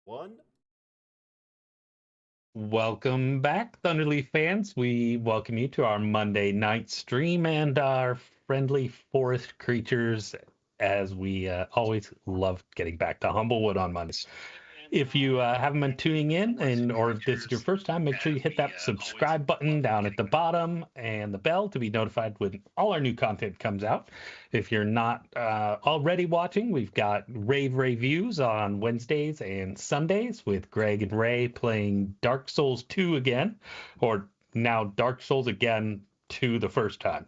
One. Welcome back, Thunderleaf fans. We welcome you to our Monday night stream and our friendly forest creatures, as we always love getting back to Humblewood on Mondays. If you haven't been tuning in, or if this is your first time, make sure you hit that subscribe button down at the bottom and the bell to be notified when all our new content comes out. If you're not already watching, we've got rave reviews on Wednesdays and Sundays with Greg and Ray playing Dark Souls 2 again, or now Dark Souls again 2 the first time.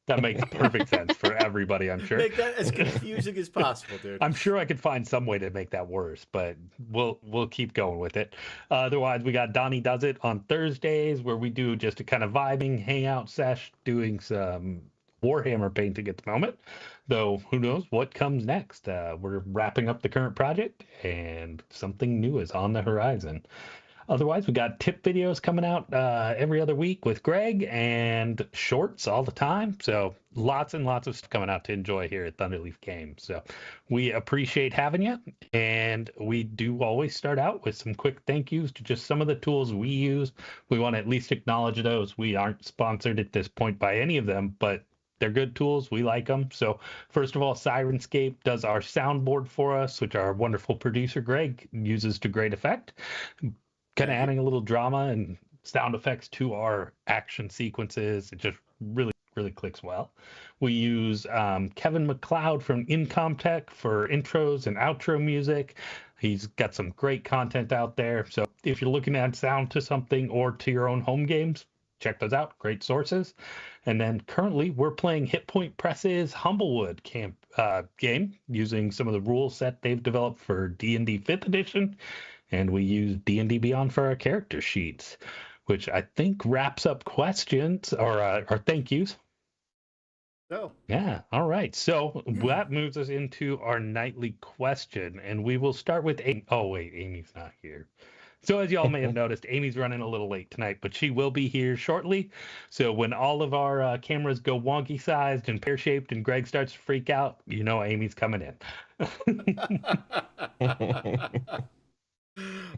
That makes perfect sense for everybody, I'm sure. Make that as confusing as possible, dude. I'm sure I could find some way to make that worse, but we'll keep going with it. Otherwise, we got Donnie Does It on Thursdays, where we do just a kind of vibing hangout sesh, doing some Warhammer painting at the moment. Though, who knows what comes next? We're wrapping up the current project, and something new is on the horizon. Otherwise, we got tip videos coming out every other week with Greg and shorts all the time. So lots and lots of stuff coming out to enjoy here at Thunderleaf Games. So we appreciate having you. And we do always start out with some quick thank yous to just some of the tools we use. We want to at least acknowledge those. We aren't sponsored at this point by any of them, but they're good tools. We like them. So first of all, Sirenscape does our soundboard for us, which our wonderful producer, Greg, uses to great effect. Kind of adding a little drama and sound effects to our action sequences. It just really clicks well. We use Kevin MacLeod from Incompetech for intros and outro music. He's got some great content out there. So if you're looking to add sound to something or to your own home games, check those out. Great sources. And then currently we're playing Hit Point Press's Humblewood game using some of the rule set they've developed for D&D 5th edition. And we use D&D Beyond for our character sheets, which I think wraps up questions or thank yous. Oh. Yeah. All right. So that moves us into our nightly question. And we will start with Amy. Oh, wait. Amy's not here. So as y'all may have noticed, Amy's running a little late tonight, but she will be here shortly. So when all of our cameras go wonky sized and pear shaped and Greg starts to freak out, you know Amy's coming in.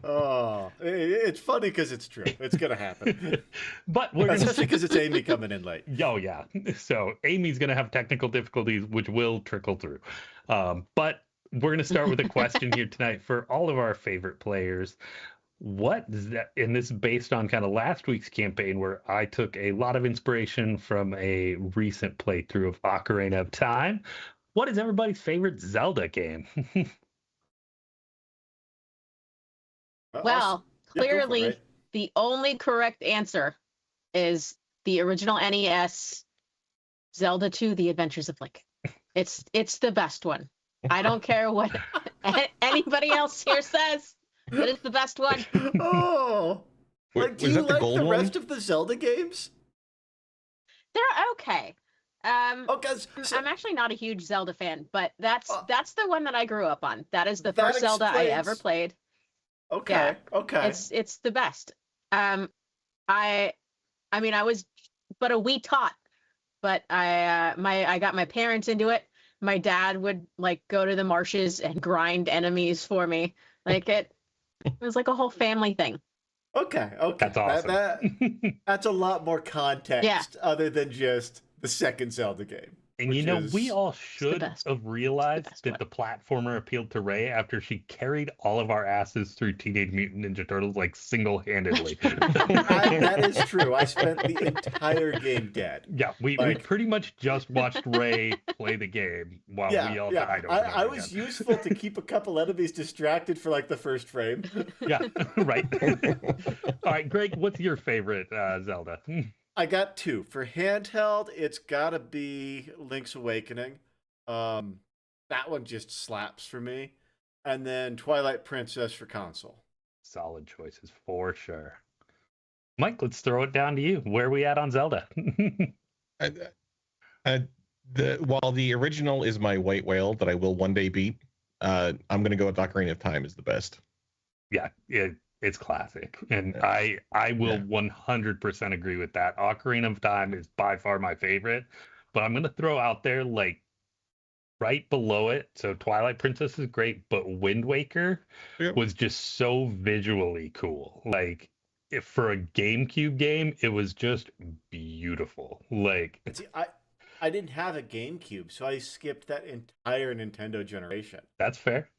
Oh, it's funny because it's true. It's gonna happen. But we're especially because it's Amy coming in late. Oh yeah. So Amy's gonna have technical difficulties, which will trickle through. But we're gonna start with a question here tonight for all of our favorite players. What is that? And this is based on kind of last week's campaign, where I took a lot of inspiration from a recent playthrough of Ocarina of Time. What is everybody's favorite Zelda game? Well, clearly the only correct answer is the original NES Zelda 2: The Adventures of Link. It's the best one. I don't care what anybody else here says, but it's the best one. Oh, like, do you like the rest of the Zelda games? They're okay. I'm actually not a huge Zelda fan, but that's the one that I grew up on. That is the first Zelda I ever played. Okay. Yeah, okay. It's the best. I mean, I was but a wee tot, but I got my parents into it. My dad would like go to the marshes and grind enemies for me. Like it was like a whole family thing. Okay. That's awesome. That's a lot more context other than just the second Zelda game. And you know, we all should have realized that the platformer appealed to Ray after she carried all of our asses through Teenage Mutant Ninja Turtles like single-handedly. That is true. I spent the entire game dead. Yeah, we pretty much just watched Ray play the game while we all died. I was useful to keep a couple enemies distracted for like the first frame. Yeah, right. All right, Greg, what's your favorite Zelda? I got two. For handheld, it's gotta be Link's Awakening. That one just slaps for me. And then Twilight Princess for console. Solid choices for sure. Mike, let's throw it down to you. Where are we at on Zelda? While the original is my white whale that I will one day beat, I'm gonna go with Ocarina of Time is the best. Yeah, it's classic, and I will 100% agree with that. Ocarina of Time is by far my favorite, but I'm going to throw out there, like, right below it. So Twilight Princess is great, but Wind Waker Yep. was just so visually cool. Like, if for a GameCube game, it was just beautiful. Like, And see, I didn't have a GameCube, so I skipped that entire Nintendo generation. that's fair.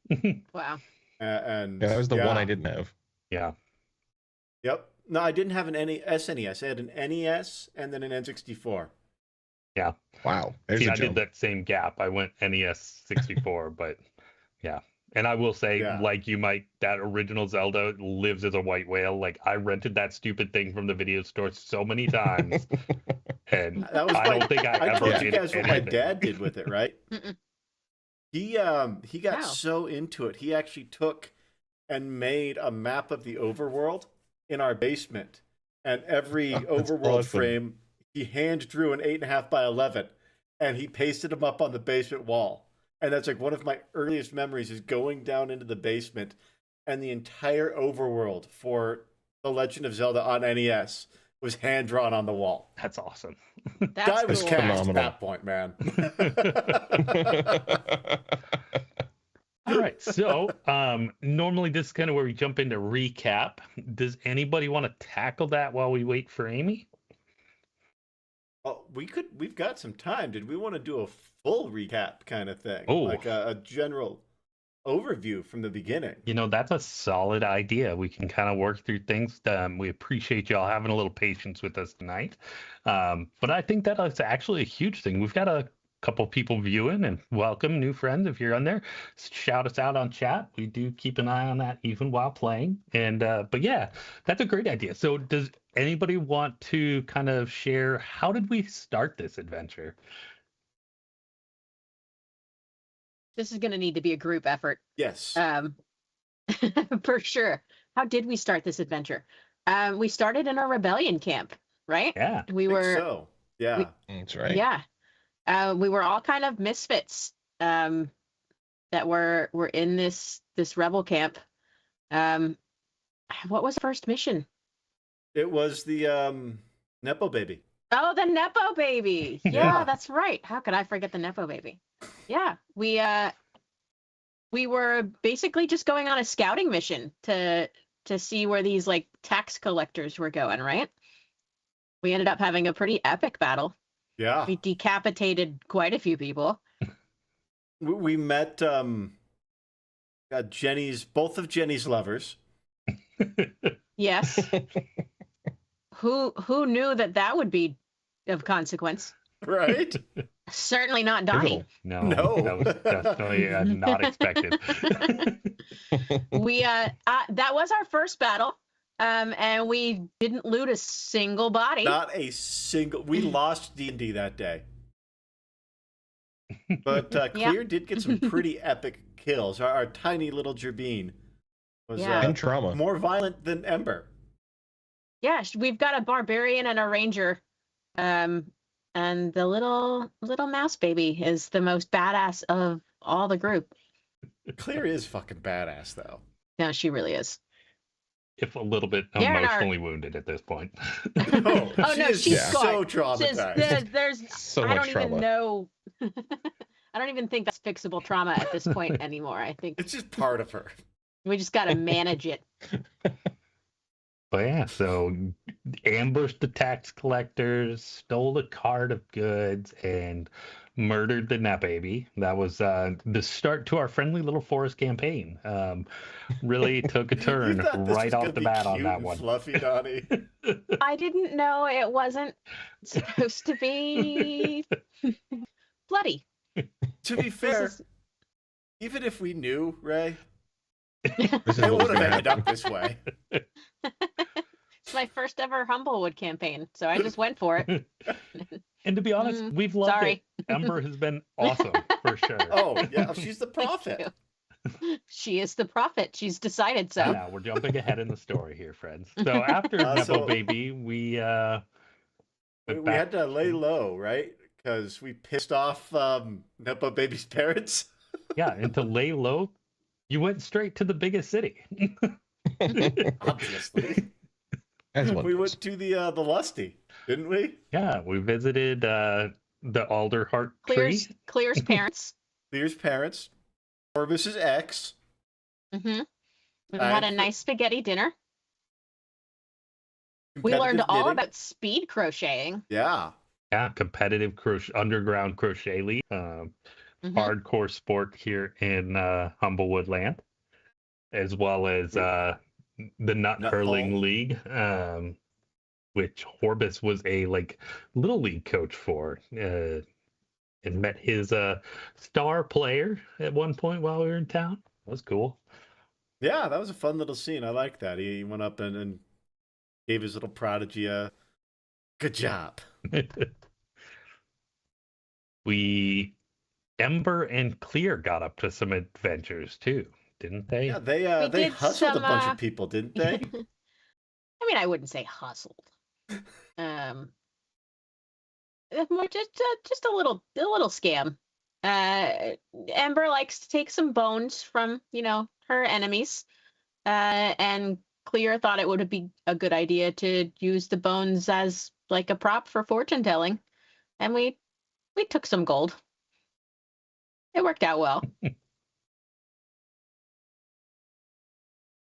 Wow. And Yeah, that was the one I didn't have. Yeah. Yep. No, I didn't have an SNES. I had an NES and then an N64. Wow. There's See, a I did jump. that same gap. I went NES 64, but yeah. And I will say, Yeah. like you might, that original Zelda lives as a white whale. Like, I rented that stupid thing from the video store so many times, and That was I don't think I I ever told did you guys what my anything. dad did with it, right? Mm-mm. He got Wow. so into it. He actually took and made a map of the overworld in our basement, and every That's overworld awesome. frame he hand drew an 8.5 by 11, and he pasted them up on the basement wall. And that's like one of my earliest memories is going down into the basement, and the entire overworld for The Legend of Zelda on NES was hand drawn on the wall. That's awesome. That's Guy was cool. cast Phenomenal. at that point, man. All right. So, normally this is kind of where we jump into recap. Does anybody want to tackle that while we wait for Amy? Oh, we've got some time. Did we want to do a full recap kind of thing? Oh. Like a general overview from the beginning. You know, that's a solid idea. We can kind of work through things. We appreciate y'all having a little patience with us tonight. But I think that is actually a huge thing. We've got a couple people viewing, and welcome new friends if you're on there. Shout us out on chat. We do keep an eye on that even while playing. And but yeah, that's a great idea. So does anybody want to kind of share, how did we start this adventure? This is going to need to be a group effort. Yes. For sure. How did we start this adventure? We started in a rebellion camp, right? Yeah. We I think were, so. Yeah. That's right. yeah. We were all kind of misfits that were in this rebel camp. What was the first mission? It was the Nepo baby. Oh, the Nepo baby. Yeah, Yeah. that's right. How could I forget the Nepo baby? Yeah, we were basically just going on a scouting mission to see where these like tax collectors were going, right? We ended up having a pretty epic battle. Yeah. We decapitated quite a few people. We met both of Jenny's lovers. Yes. Who knew that would be of consequence? Right? Certainly not Donnie. No, No. that was definitely not expected. We that was our first battle. And we didn't loot a single body. Not a single. We lost D&D that day. But Clear did get some pretty epic kills. Our tiny little Gerbine was Yeah. And trauma. more violent than Ember. Yeah, we've got a barbarian and a ranger. And the little mouse baby is the most badass of all the group. Clear is fucking badass, though. No, she really is. If a little bit Darren, emotionally wounded at this point. Oh, Oh, she no, is she's so scarred. traumatized. There's So I much don't even trauma. know. I don't even think that's fixable trauma at this point anymore. I think It's just part of her. we just got to manage it. But yeah, so ambushed the tax collectors, stole a cart of goods, and murdered the Nap Baby. That was the start to our friendly little forest campaign. Really took a You turn thought this right was off gonna the be bat on cute that and one. Fluffy, Donnie. I didn't know it wasn't supposed to be bloody. To be fair, is- even if we knew, Ray, This is it what was would have gonna ended happen. up this way. It's my first ever Humblewood campaign, so I just went for it. And to be honest, we've loved Sorry. it. Ember has been awesome for sure. Oh, yeah, she's the Thank prophet. you. She is the prophet. She's decided so. Now we're jumping ahead in the story here, friends. So after Nepo So- Baby, we went We back- had to lay low, right? Because we pissed off Nepo Baby's parents. yeah, and to lay low, you went straight to the biggest city. Obviously. As one We does. went to the Lusty, didn't we? Yeah, we visited the Alderheart tree. Clear's parents. Clear's parents, Corvus's ex. Mm-hmm. We had a nice spaghetti dinner. We learned Competitive all knitting. about speed crocheting. Yeah. Yeah, competitive underground crochet league, hardcore sport here in Humblewood land, as well as the Nut Hurling Ball. League, which Horbus was a little league coach for, and met his star player at one point while we were in town. That was cool. Yeah, that was a fun little scene. I like that. He went up and gave his little prodigy a good job. Ember and Clear got up to some adventures too, didn't they? Yeah, they hustled a bunch of people, didn't they? I mean, I wouldn't say hustled. More just a little scam. Ember likes to take some bones from her enemies, and Clear thought it would be a good idea to use the bones as like a prop for fortune telling, and we took some gold. It worked out well.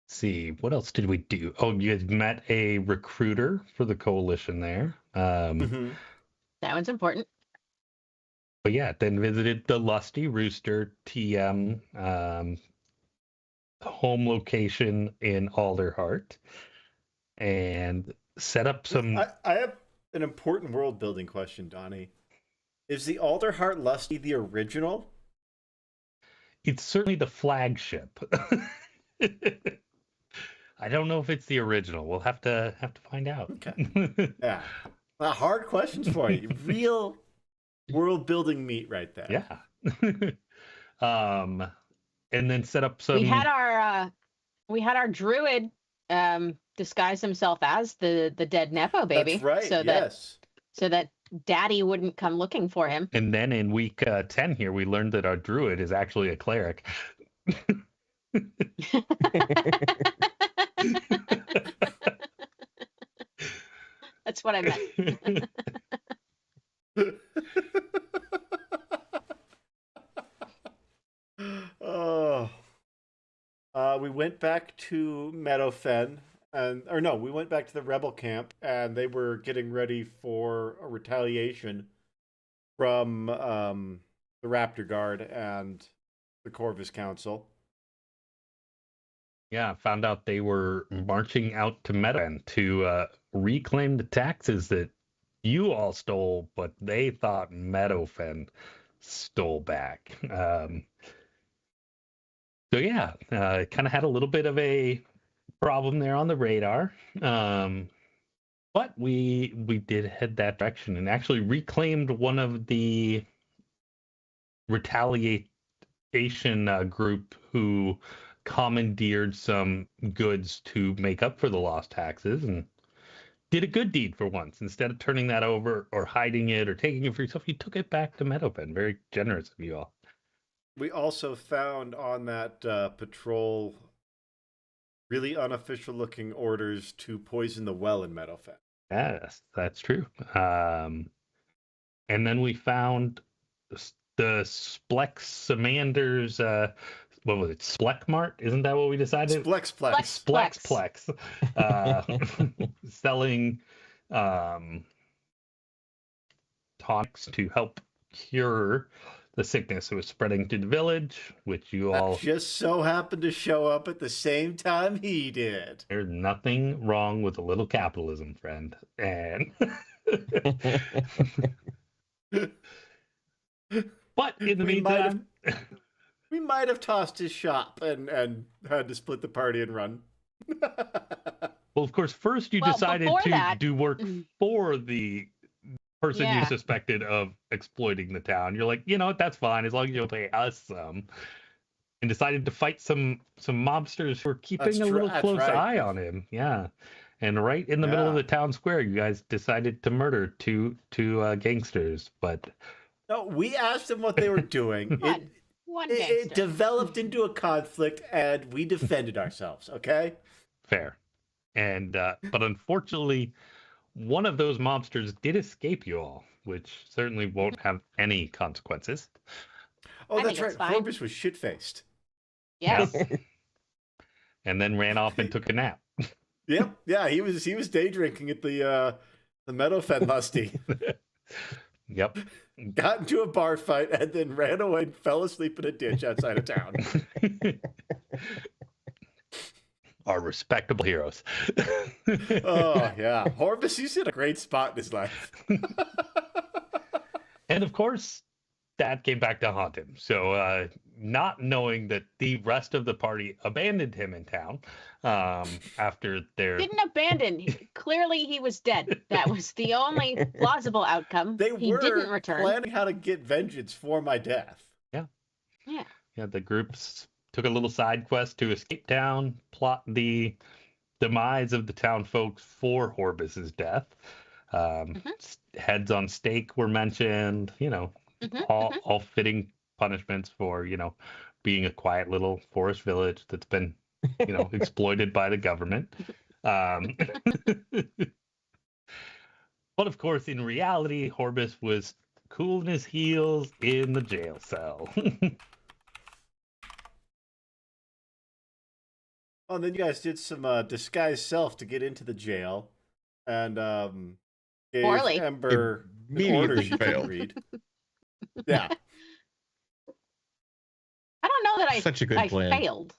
See, what else did we do? Oh, you guys met a recruiter for the coalition there. That one's important. But yeah, then visited the Lusty Rooster TM home location in Alderheart and set up some. I have an important world building question, Donnie. Is the Alderheart Lusty the original? It's certainly the flagship. I don't know if it's the original. We'll have to find out. Okay. Yeah. Hard questions for you. Real world building meat right there. Yeah. And then set up some. We had our druid disguise himself as the dead Nepo baby. That's right. So that Daddy wouldn't come looking for him. And then in week 10 here, we learned that our druid is actually a cleric. That's what I meant. We went back to Meadowfen, we went back to the rebel camp, and they were getting ready for a retaliation from the Raptor Guard and the Corvus Council. Yeah, found out they were marching out to Meadowfen to reclaim the taxes that you all stole, but they thought Meadowfen stole back. So yeah, kind of had a little bit of a problem there on the radar. But we did head that direction and actually reclaimed one of the retaliation group who commandeered some goods to make up for the lost taxes, and did a good deed for once. Instead of turning that over or hiding it or taking it for yourself, you took it back to Meadowfen. Very generous of you all. We also found on that patrol really unofficial looking orders to poison the well in Meadowfen. Yes, that's true. And then we found the Splexamander's, what was it, Splekmart? Isn't that what we decided? Splexplex. Selling tonics to help cure the sickness that was spreading through the village, which you all just so happened to show up at the same time he did. There's nothing wrong with a little capitalism, friend. And but in the meantime, we might have tossed his shop and had to split the party and run. Well, of course, first you decided to do work for the person you suspected of exploiting the town. You're like, you know what, that's fine as long as you'll pay us some. And decided to fight some mobsters who were keeping a little close eye on him. Yeah. And right in the middle of the town square, you guys decided to murder two gangsters. But no, we asked them what they were doing. It developed into a conflict, and we defended ourselves. Okay. Fair. And but unfortunately, one of those mobsters did escape you all, which certainly won't have any consequences. Oh, I that's think right. it's fine. Horbus was shit-faced. Yes. And then ran off and took a nap. Yep. Yeah, he was day drinking at the Meadowfen Lusty. Yep. Got into a bar fight and then ran away and fell asleep in a ditch outside of town. Our respectable heroes. Oh, yeah. Horbus, he's in a great spot in his life. And of course, that came back to haunt him. So, not knowing that the rest of the party abandoned him in town after their. Didn't abandon. Clearly, he was dead. That was the only plausible outcome. He didn't return. Planning how to get vengeance for my death. Yeah. Yeah, the groups took a little side quest to escape town, plot the demise of the town folks for Horbus's death. Heads on stake were mentioned, all fitting punishments for, being a quiet little forest village that's been, exploited by the government. But of course, in reality, Horbus was cooling his heels in the jail cell. Oh, and then you guys did some disguised self to get into the jail, and gave Poorly. Ember the Immediately orders she failed. could read. Yeah. I don't know that Such a good I plan. failed.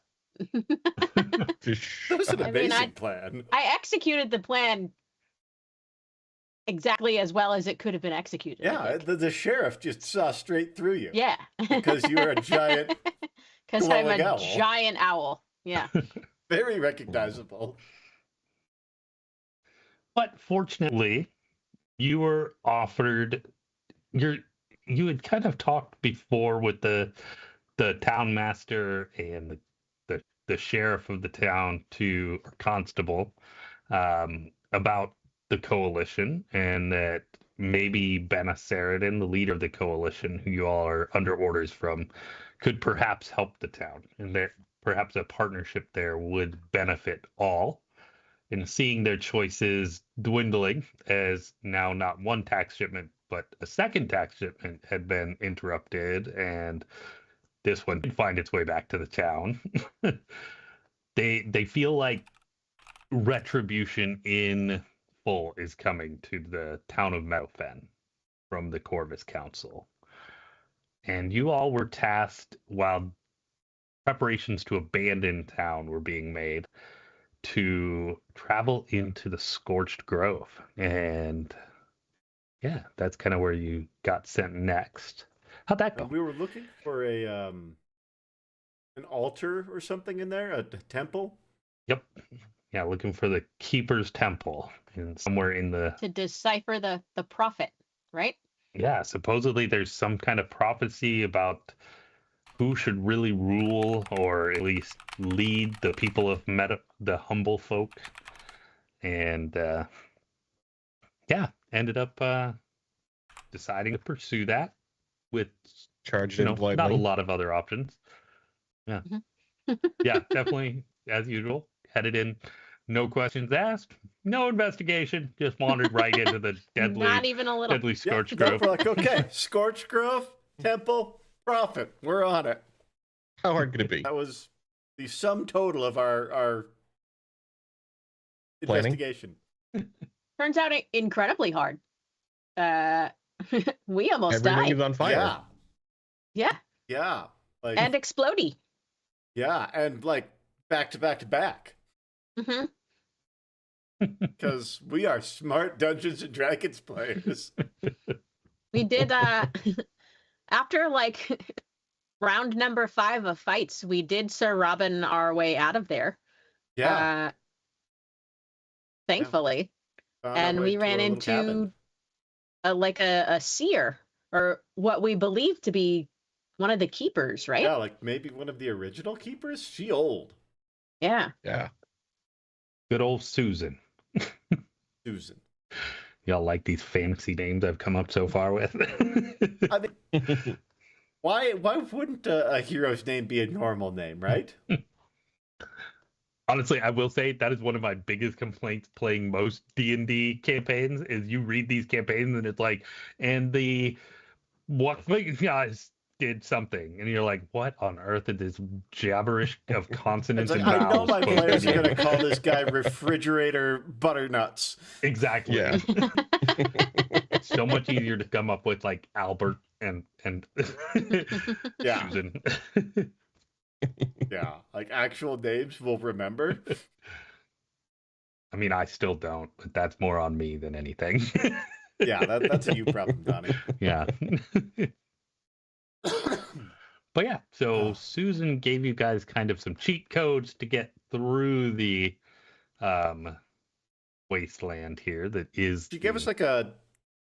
That was an I mean, amazing plan. I executed the plan exactly as well as it could have been executed. Yeah, the sheriff just saw straight through you. Yeah. Because you were a giant, Because I'm a glowing owl. giant owl. Yeah. very recognizable. But fortunately, you were offered you had kind of talked before with the town master and the sheriff of the town or constable about the coalition, and that maybe Benna Saradin, the leader of the coalition, who you all are under orders from, could perhaps help the town, and that perhaps a partnership there would benefit all. And seeing their choices dwindling, as now not one tax shipment but a second tax shipment had been interrupted, and this one did find its way back to the town. They feel like retribution in full is coming to the town of Meadowfen from the Corvus Council. And you all were tasked, while preparations to abandon town were being made, to travel into the Scorched Grove. And yeah, that's kind of where you got sent next. How'd that go? We were looking for an altar or something in there, a temple. Yep. Yeah, looking for the Keeper's Temple, and somewhere in the... To decipher the prophet, right? Yeah, supposedly there's some kind of prophecy about who should really rule, or at least lead the people of the humble folk. And yeah, ended up deciding to pursue that with Charged in not a blindly. lot of other options. Yeah. Yeah, definitely, as usual, headed in, no questions asked, no investigation, just wandered right into the Not even a little. deadly Scorched Yep, Grove. we're like, okay, Scorched Grove, temple, prophet. We're on it. How hard could it be? That was the sum total of our Planning? investigation. Turns out incredibly hard. We almost Everything died. is on fire. Yeah, Yeah. yeah, like And explodey. yeah, and like back to back to back. Hmm. Because we are smart Dungeons and Dragons players. We did after like round number 5 of fights, we did Sir Robin our way out of there. Yeah, Thankfully. found our And way we to ran a little cabin. into a seer, or what we believe to be one of the keepers, right? Yeah, like maybe one of the original keepers. She old Yeah. Yeah. Good old Susan. Susan. Y'all like these fancy names I've come up so far with? I mean, why wouldn't a hero's name be a normal name, right? Honestly, I will say that is one of my biggest complaints playing most D&D campaigns, is you read these campaigns and it's like, and the what guys did something, and you're like, what on earth is this gibberish of It's consonants like, and I know vowels? my supposed to players are mean? going to call this guy Refrigerator Butternuts. Exactly. Yeah. It's so much easier to come up with like Albert and Yeah. Susan. Yeah, like actual names we'll remember. I mean, I still don't, but that's more on me than anything. Yeah, that's a you problem, Donnie. Yeah. But yeah, so Susan gave you guys kind of some cheat codes to get through the wasteland here. That is, She gave us like a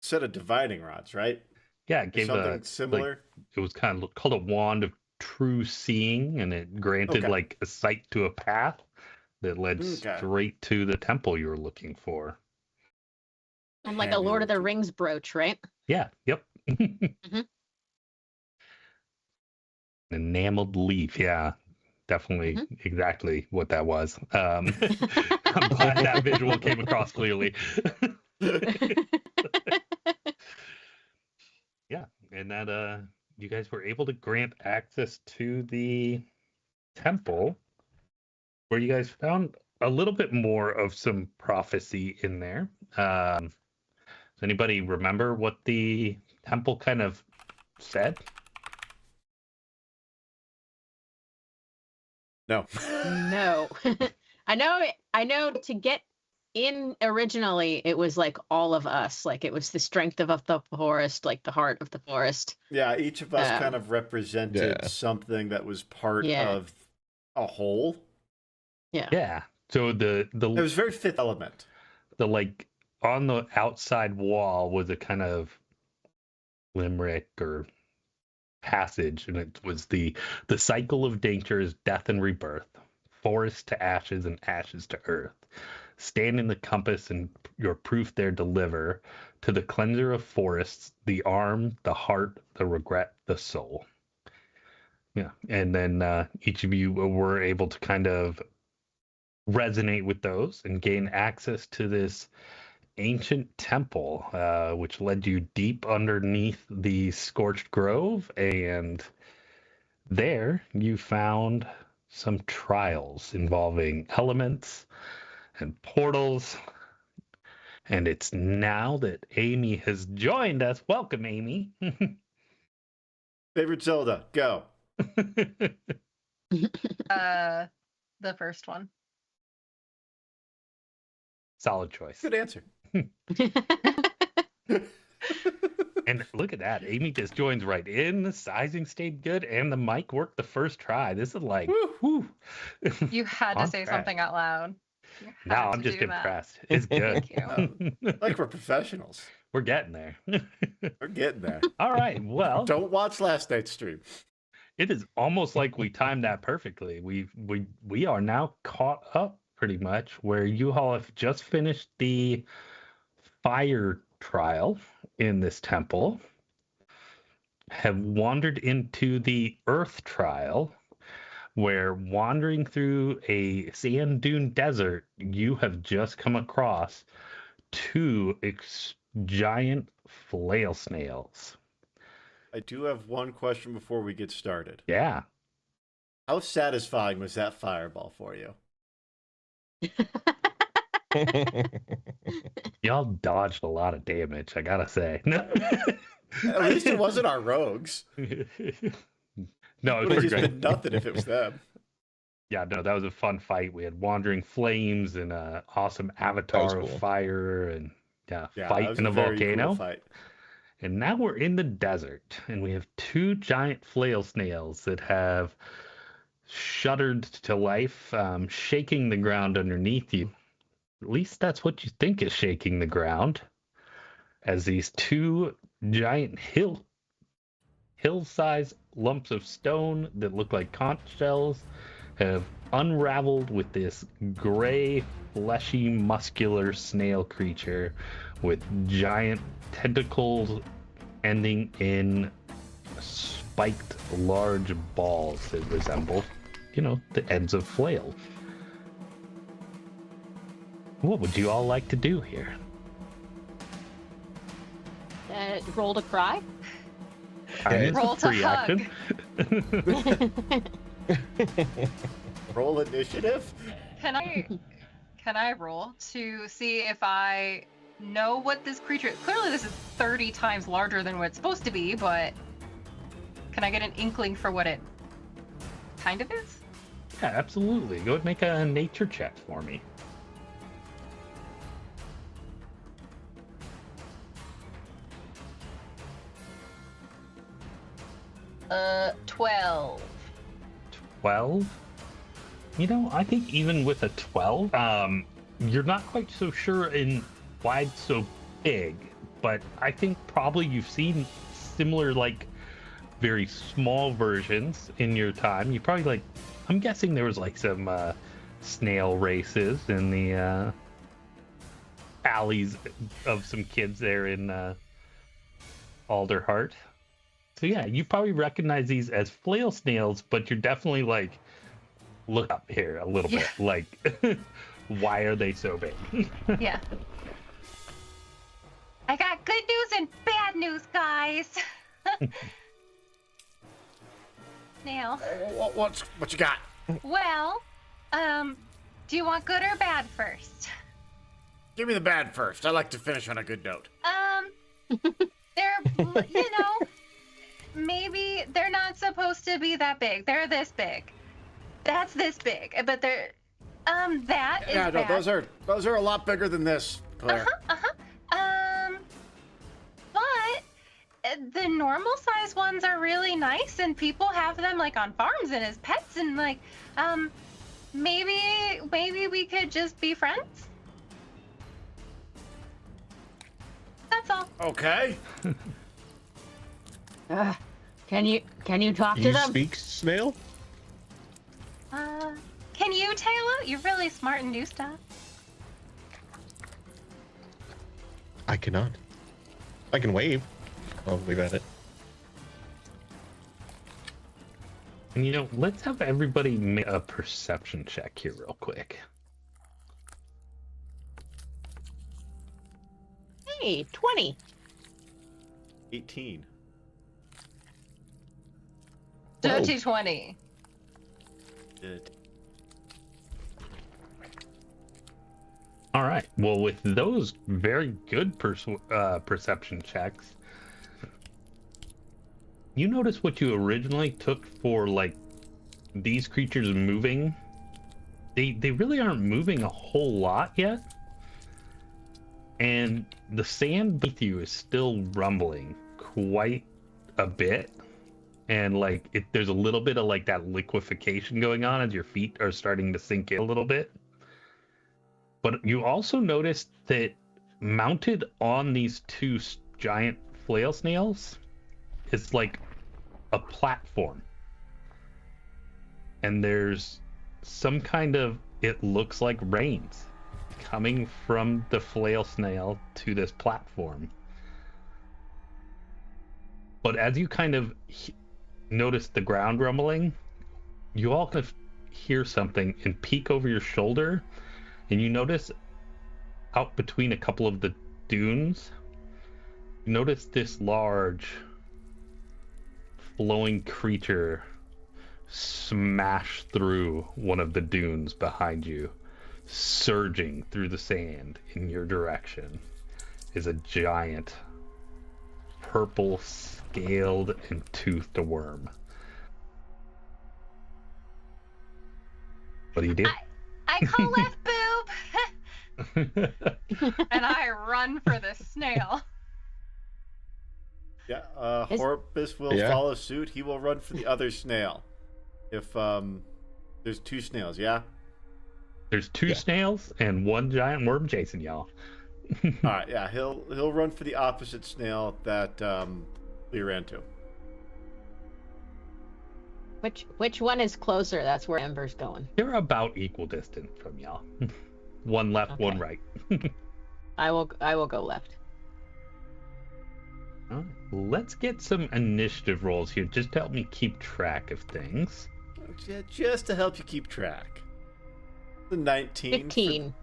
set of dividing rods, right? yeah, it Or gave something like, similar. it was kind of called a wand of true seeing, and it granted Okay. like a sight to a path that led Okay. straight to the temple you were looking for. And like a Lord of the Rings brooch, right? Yeah, yep. Mhm. Enameled leaf, yeah. Definitely exactly what that was. I'm glad that visual came across clearly. Yeah, and that you guys were able to grant access to the temple, where you guys found a little bit more of some prophecy in there. Does anybody remember what the temple kind of said? No. No. I know to get in originally it was like all of us. Like it was the strength of the forest, like the heart of the forest. Yeah, each of us kind of represented Yeah. something that was part Yeah. of a whole. Yeah. Yeah. So It was very Fifth Element. the like on the outside wall was a kind of limerick or passage, and it was the cycle of nature is death and rebirth, forest to ashes and ashes to earth. Stand in the compass and your proof there deliver to the cleanser of forests, the arm, the heart, the regret, the soul. Yeah, and then each of you were able to kind of resonate with those and gain access to this ancient temple, which led you deep underneath the Scorched Grove, and there you found some trials involving elements and portals. And it's now that Amy has joined us. Welcome, Amy. Favorite Zelda, go. The first one. Solid choice. Good answer. And look at that. Amy just joins right in. The sizing stayed good, and the mic worked the first try. This is like, whew. You had to On say track. something out loud. You had Now to I'm just do that. impressed. It's good. Thank you. Like we're professionals. We're getting there. We're getting there. All right. Well, Don't watch last night's stream. it is almost like we timed that perfectly. We are now caught up pretty much, where you all have just finished the fire trial in this temple, have wandered into the earth trial, where wandering through a sand dune desert, you have just come across two giant flail snails. I do have one question before we get started. Yeah. How satisfying was that fireball for you? Y'all dodged a lot of damage, I gotta say. At least it wasn't our rogues. No, it It was would have pretty just great. been nothing if it was them. Yeah, no, that was a fun fight. We had wandering flames and an awesome avatar cool. of fire, and Yeah, fight that was in a very volcano. Cool fight. And now we're in the desert, and we have two giant flail snails that have shuddered to life, shaking the ground underneath you. At least that's what you think is shaking the ground, as these two giant hill-sized lumps of stone that look like conch shells have unraveled with this gray, fleshy, muscular snail creature with giant tentacles ending in spiked large balls that resemble, the ends of flails. What would you all like to do here? Roll to cry. Kindness Roll is to free hug. action. Roll initiative? Can I roll to see if I know what this creature is? Clearly this is 30 times larger than what it's supposed to be, but can I get an inkling for what it kind of is? Yeah, absolutely. Go ahead and make a nature check for me. 12. 12? You know, I think even with a 12, you're not quite so sure in why it's so big, but I think probably you've seen similar, like, very small versions in your time. You probably, like, I'm guessing there was, like, some snail races in the alleys of some kids there in Alderheart. So yeah, you probably recognize these as flail snails, but you're definitely like, look up here a little bit. Like, why are they so big? Yeah. I got good news and bad news, guys. Snail. What you got? Well, do you want good or bad first? Give me the bad first. I like to finish on a good note. They're, you know, maybe they're not supposed to be that big. They're this big. That's this big, but they're, that is Yeah, no, bad. those are a lot bigger than this, Claire. But the normal size ones are really nice, and people have them like on farms and as pets, and like, maybe we could just be friends. That's all. Okay. Can you talk to You them? speak, Snail? Can you, Tallow? You're really smart and do stuff. I cannot. I can wave. I'll leave at it. And you know, let's have everybody make a perception check here real quick. Hey, 20. 18. Dirty 20. Good. All right. Well, with those very good perception checks, you notice what you originally took for like these creatures moving. They really aren't moving a whole lot yet, and the sand beneath you is still rumbling quite a bit, and like there's a little bit of like that liquefaction going on as your feet are starting to sink in a little bit. But you also notice that mounted on these two giant flail snails is like a platform. And there's some kind of, it looks like reins coming from the flail snail to this platform. But as you kind of notice the ground rumbling, you all kind of hear something and peek over your shoulder. And you notice out between a couple of the dunes, you notice this large flowing creature smash through one of the dunes behind you, surging through the sand in your direction is a giant purple scaled and toothed worm. What do you do? I call left boob. And I run for the snail. Yeah, Horpus will follow suit. He will run for the other snail. If there's two snails, yeah? There's two snails and one giant worm chasing y'all. All right, yeah, he'll run for the opposite snail that we ran to. Which one is closer? That's where Ember's going. They're about equal distance from y'all. One left, one right. I will go left. All right, let's get some initiative rolls here, just to help me keep track of things. Just to help you keep track. The 19. 15.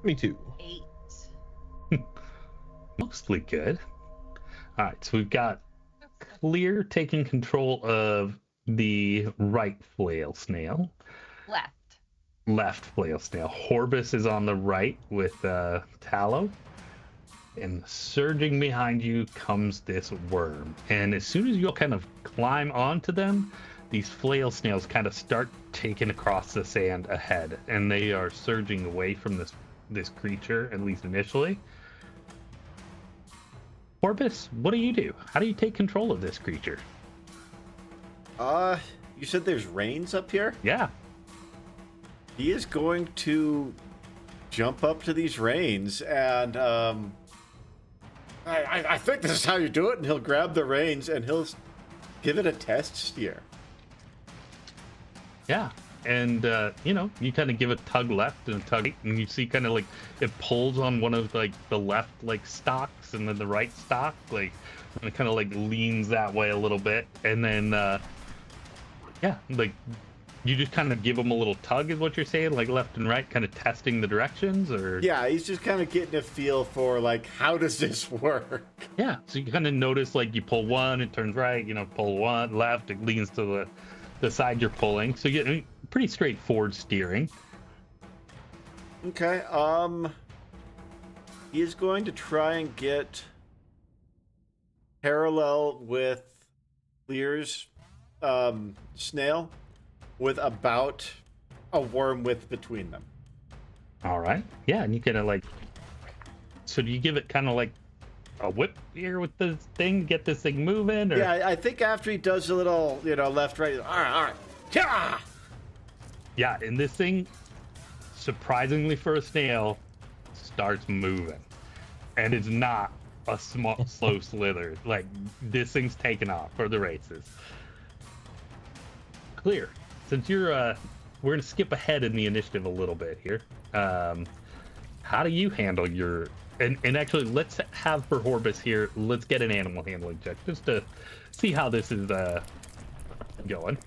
22. 8. Mostly good. All right, so we've got Clear taking control of the right Flail Snail. Left Flail Snail. Horbus is on the right with Tallow. And surging behind you comes this worm. And as soon as you kind of climb onto them, these Flail Snails kind of start taking across the sand ahead. And they are surging away from this creature, at least initially. Horbus, what do you do? How do you take control of this creature? You said there's reins up here? Yeah. He is going to jump up to these reins and I think this is how you do it, and he'll grab the reins and he'll give it a test steer. Yeah. And, you kind of give a tug left and a tug right, and you see kind of like it pulls on one of like the left like stalks and then the right stalk, like, and it kind of like leans that way a little bit. And then, like you just kind of give him a little tug is what you're saying, like left and right, kind of testing the directions, or? Yeah, he's just kind of getting a feel for like, how does this work? Yeah. So you kind of notice like you pull one, it turns right, pull one left, it leans to the side you're pulling. So you get pretty straightforward steering. Okay, he is going to try and get parallel with Clear's snail with about a worm width between them. All right. Yeah, and you kind of like, so do you give it kind of like a whip here with this thing to get this thing moving? Or? Yeah, I think after he does a little, left, right, all right. Yeah! Yeah, and this thing, surprisingly for a snail, starts moving. And it's not a small, slow slither. Like, this thing's taking off for the races. Clear. Since you're, we're going to skip ahead in the initiative a little bit here. How do you handle your... And actually, let's have for Horbus here, let's get an animal handling check, just to see how this is going.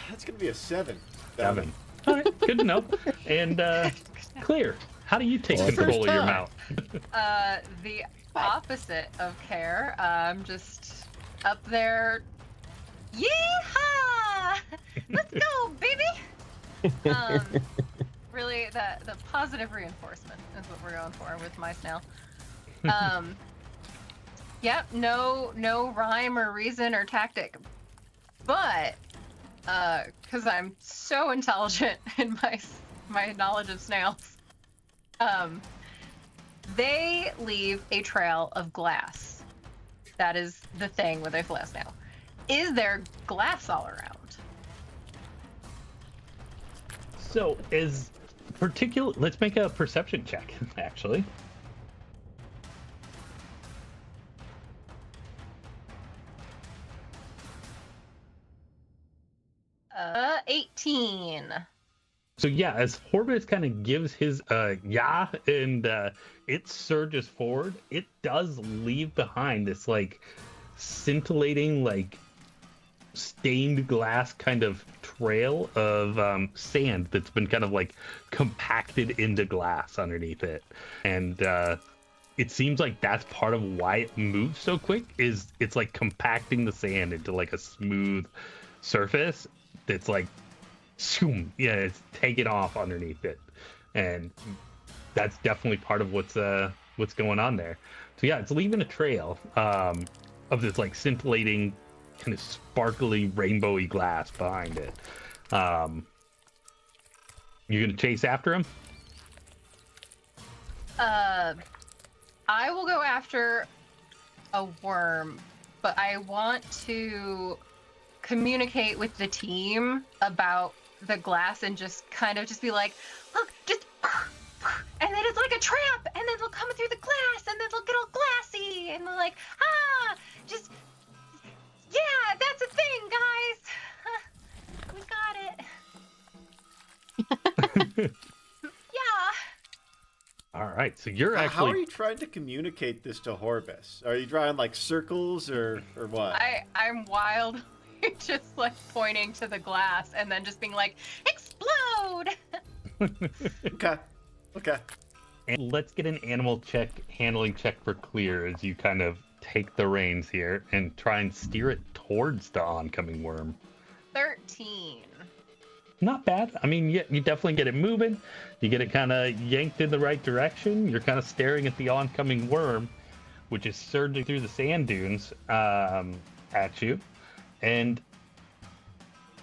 That's going to be a 7. 7. All right, good to know. And Clear, how do you take control of your mount? The opposite of care. I'm just up there. Yeehaw! Let's go, baby! Really, the positive reinforcement is what we're going for with my snail. Yep, no rhyme or reason or tactic, but because I'm so intelligent in my knowledge of snails, they leave a trail of glass. That is the thing with a flail snail. Is there glass all around? So is particular. Let's make a perception check, actually. 18. So yeah, as Horbus kind of gives his yeah, and it surges forward, it does leave behind this like scintillating, like stained glass kind of trail of sand that's been kind of like compacted into glass underneath it. And it seems like that's part of why it moves so quick, is it's like compacting the sand into like a smooth surface that's like, yeah, it's taking off underneath it. And that's definitely part of what's going on there. So yeah, it's leaving a trail of this like scintillating, kind of sparkly, rainbowy glass behind it. You gonna chase after him? I will go after a worm, but I want to communicate with the team about the glass and just kind of just be like, look, just, and then it's like a trap, and then they'll come through the glass, and then they'll get all glassy, and they're like, just, yeah, that's a thing, guys. We got it. Yeah. All right, so you're actually... How are you trying to communicate this to Horbus? Are you drawing like circles or what? I'm wild. Just like pointing to the glass and then just being like, explode! Okay. And let's get an animal handling check for Clear as you kind of take the reins here and try and steer it towards the oncoming worm. 13. Not bad. I mean, you definitely get it moving. You get it kind of yanked in the right direction. You're kind of staring at the oncoming worm, which is surging through the sand dunes at you. And,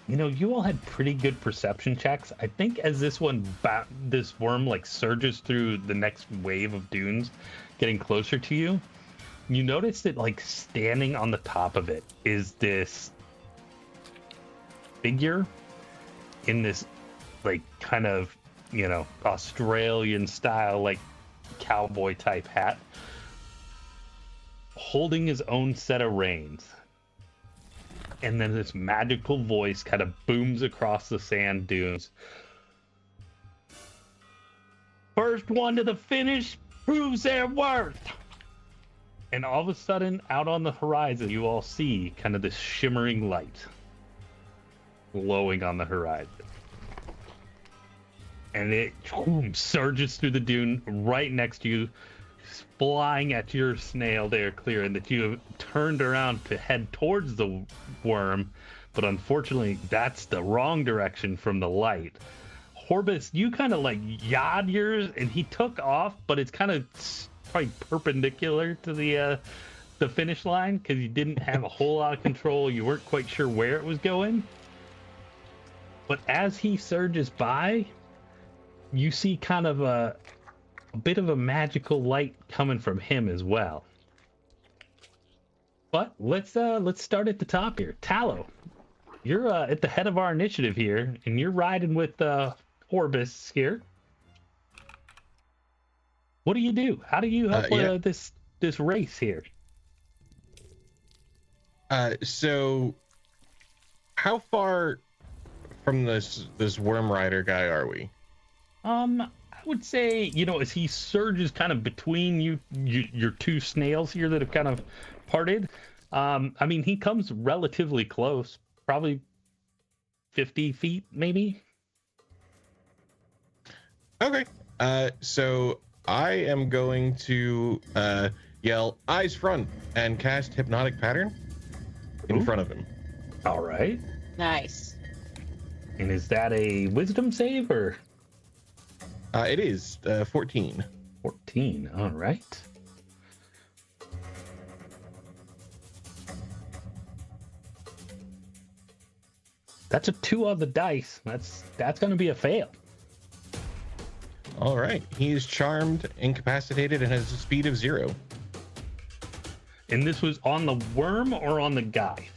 you know, you all had pretty good perception checks. I think as this worm like surges through the next wave of dunes, getting closer to you, you notice that like standing on the top of it is this figure in this like kind of, you know, Australian style like cowboy type hat, holding his own set of reins. And then this magical voice kind of booms across the sand dunes. First one to the finish proves their worth. And all of a sudden, out on the horizon, you all see kind of this shimmering light glowing on the horizon. And it surges through the dune right next to you, flying at your snail there, clear, and that you have turned around to head towards the worm, but unfortunately, that's the wrong direction from the light. Horbus, you kind of like yawed yours, and he took off, but it's kind of probably perpendicular to the finish line because you didn't have a whole lot of control. You weren't quite sure where it was going. But as he surges by, you see kind of a bit of a magical light coming from him as well. But let's start at the top here. Tallow, you're at the head of our initiative here, and you're riding with Horbus here. What do you do? How do you help this race here? So how far from this worm rider guy are we? I would say, you know, as he surges kind of between your two snails here that have kind of parted, I mean, he comes relatively close, probably 50 feet, maybe. Okay. So I am going to yell, "Eyes front," and cast Hypnotic Pattern in front of him. All right. Nice. And is that a wisdom save or? It is 14. 14. All right. That's a 2 on the dice. That's going to be a fail. All right. He is charmed, incapacitated, and has a speed of 0. And this was on the worm or on the guy?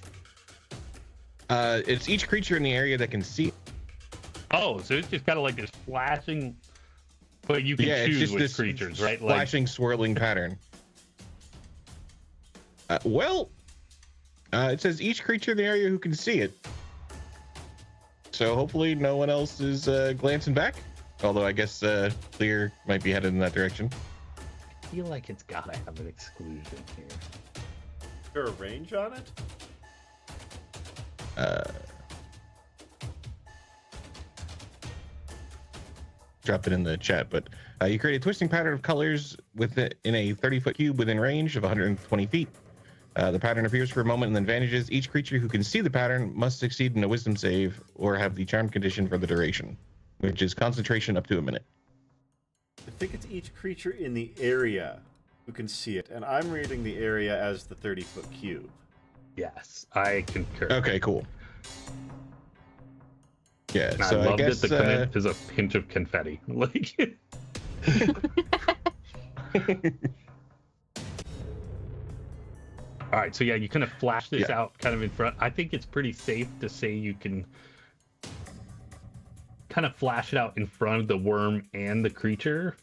It's each creature in the area that can see. Oh, so it's just kind of like this flashing, but you can choose which creatures, right? Flashing, swirling pattern. It says each creature in the area who can see it. So hopefully no one else is glancing back. Although I guess Clear might be headed in that direction. I feel like it's got to have an exclusion here. Is there a range on it? Drop it in the chat, but you create a twisting pattern of colors in a 30-foot cube within range of 120 feet. The pattern appears for a moment and then vanishes. Each creature who can see the pattern must succeed in a wisdom save or have the charmed condition for the duration, which is concentration up to a minute. I think it's each creature in the area who can see it, and I'm reading the area as the 30-foot cube. Yes, I concur. Okay, cool. Yeah, And so I love guess that the is a hint of confetti. Like, all right, so yeah, you kind of flash this out kind of in front. I think it's pretty safe to say you can kind of flash it out in front of the worm and the creature.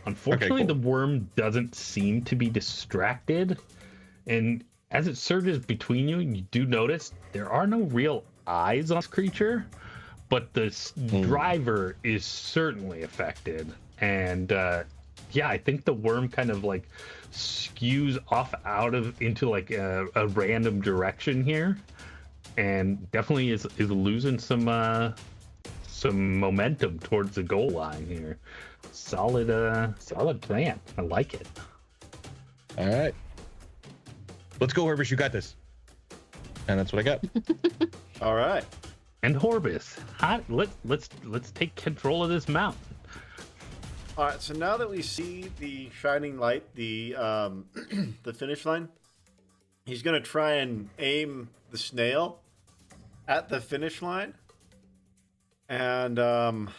Unfortunately, the worm doesn't seem to be distracted. And as it surges between you, you do notice there are no real eyes on this creature, but the driver is certainly affected. And I think the worm kind of like skews off into like a random direction here, and definitely is losing some momentum towards the goal line here. Solid plan. I like it. All right. Let's go, Herbert. You got this. And that's what I got. All right. And Horbus, let's take control of this mountain. All right. So now that we see the shining light, the the finish line, he's gonna try and aim the snail at the finish line, and can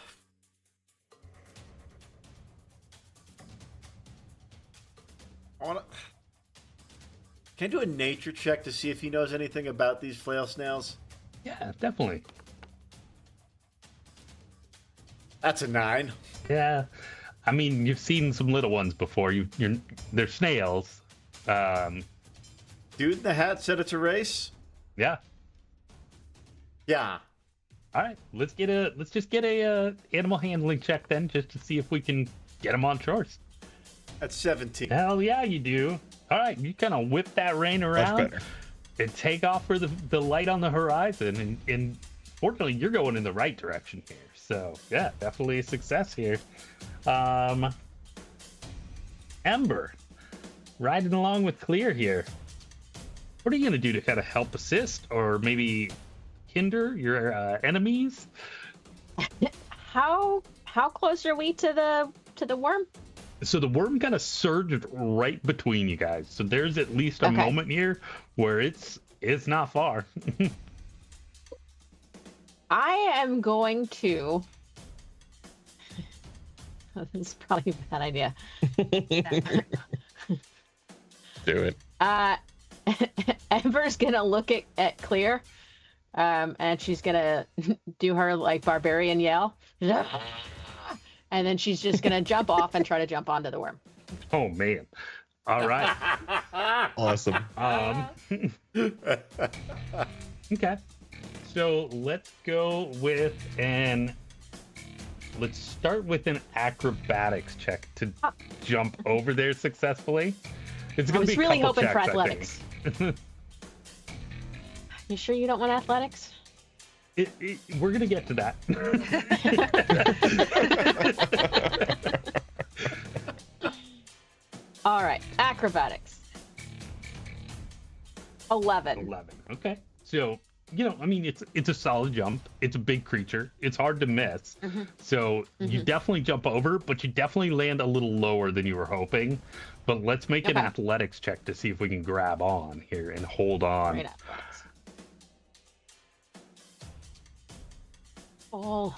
I do a nature check to see if he knows anything about these flail snails? Yeah, definitely. That's a 9. Yeah, I mean, you've seen some little ones before. They're snails. Dude in the hat said it's a race. Yeah. Yeah. All right, let's just get a animal handling check then, just to see if we can get them on shores. That's 17. Hell yeah, you do. All right, you kind of whip that rein around Much better. and take off for the light on the horizon, and fortunately, you're going in the right direction here. So yeah, definitely a success here. Ember, riding along with Clear here. What are you gonna do to kind of help assist, or maybe hinder your enemies? How close are we to the worm? So the worm kind of surged right between you guys. So there's at least a moment here where it's not far. I am going to. This is probably a bad idea. Do it. Ember's gonna look at Clear, and she's gonna do her like barbarian yell, and then she's just gonna jump off and try to jump onto the worm. Oh man! All right. Awesome. Okay. So let's go with let's start with an acrobatics check to jump over there successfally. It's going to be really a couple hoping checks, for athletics. You sure you don't want athletics? We're going to get to that. All right, acrobatics. 11. 11. Okay. So, I mean, it's a solid jump. It's a big creature. It's hard to miss. Mm-hmm. So you definitely jump over, but you definitely land a little lower than you were hoping. But let's make an athletics check to see if we can grab on here and hold on. Great athletics. Oh.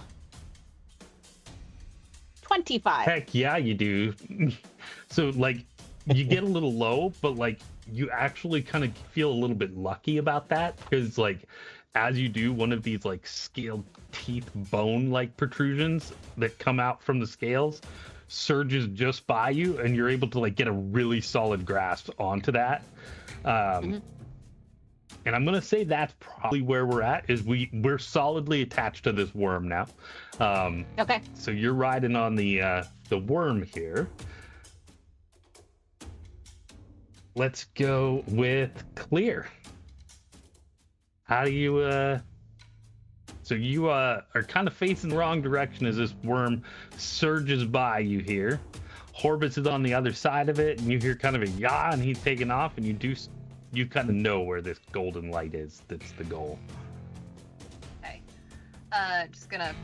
25. Heck yeah, you do. So, like, you get a little low, but, like, you actually kind of feel a little bit lucky about that, because, like, as you do, one of these, like, scaled teeth bone-like protrusions that come out from the scales surges just by you, and you're able to, like, get a really solid grasp onto that. And I'm gonna say that's probably where we're at, is we're solidly attached to this worm now. Okay. So you're riding on the worm here. Let's go with Clear. How do you so you are kind of facing the wrong direction as this worm surges by you here. Horbus is on the other side of it, and you hear kind of a yah, and he's taking off, and you kind of know where this golden light is. That's the goal. Okay. Just gonna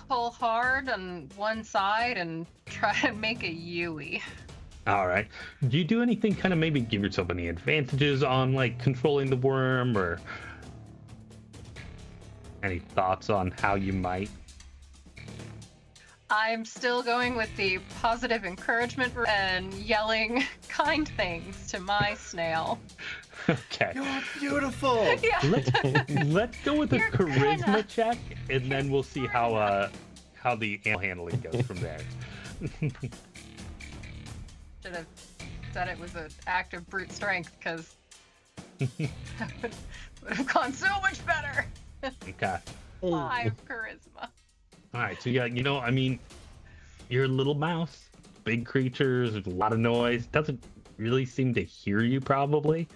pull hard on one side and try to make a Yui. All right. Do you do anything kind of maybe give yourself any advantages on like controlling the worm, or any thoughts on how you might? I'm still going with the positive encouragement and yelling kind things to my snail. Okay. You're beautiful. Yeah. Let's go with a You're charisma kinda- check, and then we'll see how the animal handling goes from there. Should have said it was an act of brute strength, because that would have gone so much better. Okay. 5 charisma. All right. So yeah, I mean, you're a little mouse, big creatures, there's a lot of noise. Doesn't really seem to hear you probably.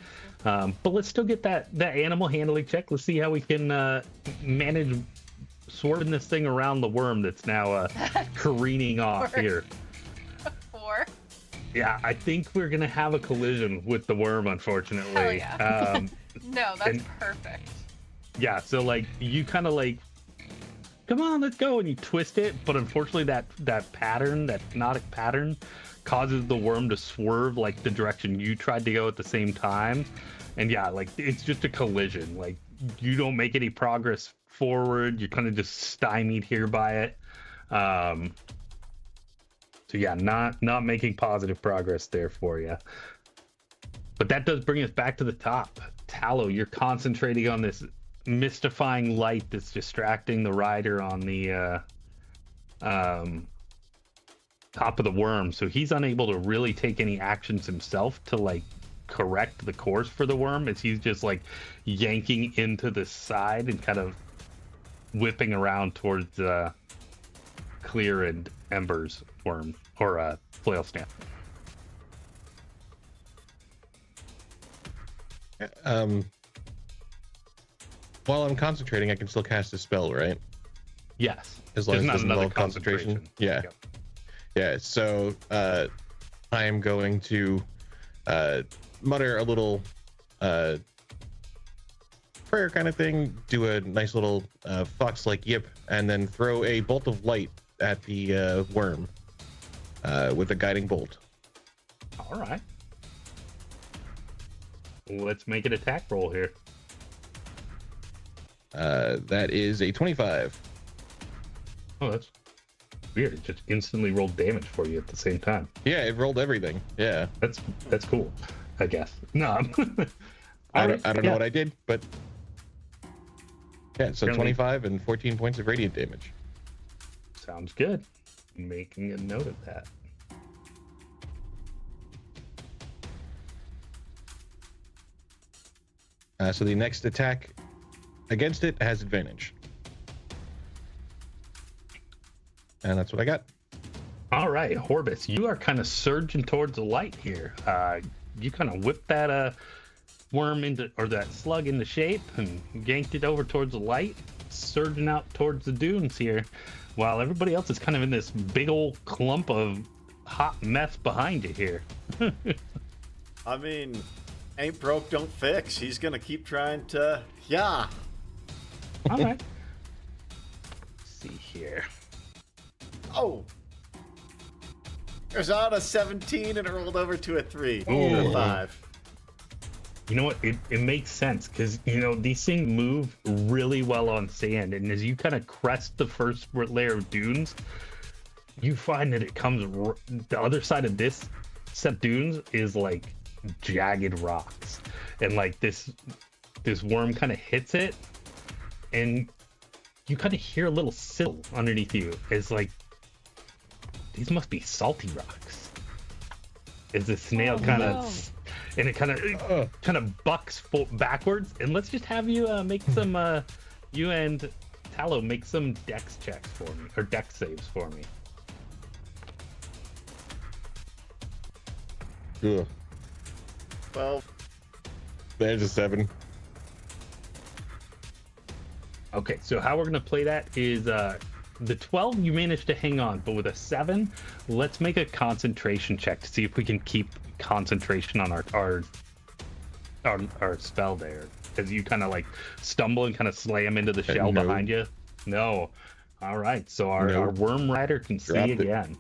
But let's still get that animal handling check. Let's see how we can manage swerving this thing around the worm that's now careening off here. 4. Yeah, I think we're gonna have a collision with the worm, unfortunately. Hell yeah. No, that's and- perfect. Yeah, so like you kind of like, come on, let's go, and you twist it, but unfortunately that pattern, that hypnotic pattern, causes the worm to swerve like the direction you tried to go at the same time, and yeah, like it's just a collision. Like you don't make any progress forward. You're kind of just stymied here by it. So yeah, not making positive progress there for you. But that does bring us back to the top. Tallow, you're concentrating on this mystifying light that's distracting the rider on the top of the worm, so he's unable to really take any actions himself to like correct the course for the worm, as he's just like yanking into the side and kind of whipping around towards Clear and Ember's worm, or Flail Snail. While I'm concentrating, I can still cast a spell, right? Yes, As long as there's it not doesn't another involve concentration. Yeah. Yep. Yeah, so I am going to mutter a little prayer kind of thing, do a nice little fox-like yip, and then throw a bolt of light at the worm with a guiding bolt. All right. Let's make an attack roll here. That is a 25. Oh, that's weird. It just instantly rolled damage for you at the same time. Yeah, it rolled everything. Yeah. That's cool, I guess. No, I don't know what I did, but yeah, so Apparently- 25 and 14 points of radiant damage. Sounds good. Making a note of that. So the next attack against it has advantage. And that's what I got. All right, Horbus, you are kind of surging towards the light here. You kind of whipped that worm into, or that slug into shape, and yanked it over towards the light, surging out towards the dunes here, while everybody else is kind of in this big old clump of hot mess behind you here. I mean, ain't broke, don't fix. He's gonna keep trying to, yeah. All right. Let's see here. Oh. There's on a 17 and it rolled over to a 3 or Ooh. a 5. You know what? It makes sense, because, you know, these things move really well on sand. And as you kind of crest the first layer of dunes, you find that it comes, the other side of this set of dunes is like jagged rocks. And like this worm kind of hits it, and you kind of hear a little sizzle underneath you. It's like, these must be salty rocks. As the snail kind of, and it kind of bucks backwards. And let's just have you make some, you and Tallow make some dex checks for me, or dex saves for me. Ugh. 12. There's a 7. Okay, so how we're gonna play that is the 12 you managed to hang on, but with a 7, let's make a concentration check to see if we can keep concentration on our spell there. As you kind of like stumble and kind of slam into the shell No. behind you. No. All right, so our Nope. worm rider can Dropped see it. again.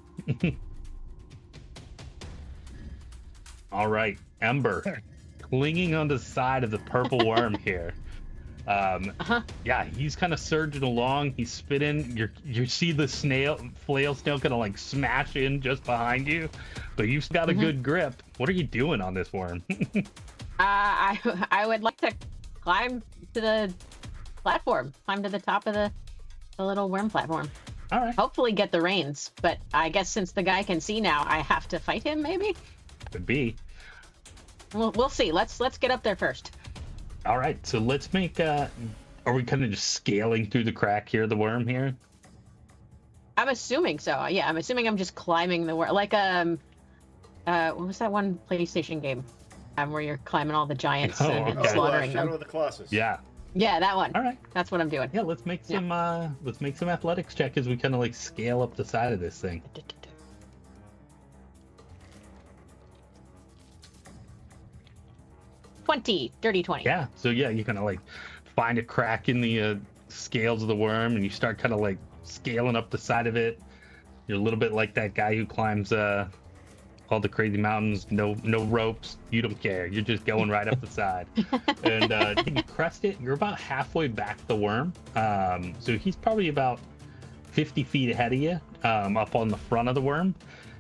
All right, Ember, clinging on the side of the purple worm here. Yeah, he's kind of surging along. He's spitting. You see the flail snail kind of like smash in just behind you, but you've got a good grip. What are you doing on this worm? I would like to climb to the platform, climb to the top of the little worm platform. All right, Hopefully get the reins, but I guess since the guy can see now, I have to fight him. Maybe could be. we'll see. Let's get up there first. All right, so let's make. Are we kind of just scaling through the crack here, the worm here? I'm assuming so. Yeah, I'm assuming I'm just climbing the worm, like what was that one PlayStation game, where you're climbing all the giants Oh, and okay. slaughtering Shadow them? of the Colossus. Yeah. Yeah, that one. All right. That's what I'm doing. Yeah, let's make some. Let's make some athletics check as we kind of like scale up the side of this thing. 20, dirty 20. Yeah. So yeah, you kind of like find a crack in the scales of the worm, and you start kind of like scaling up the side of it. You're a little bit like that guy who climbs all the crazy mountains, no ropes. You don't care. You're just going right up the side. And you crest it. You're about halfway back the worm. So he's probably about 50 feet ahead of you, up on the front of the worm.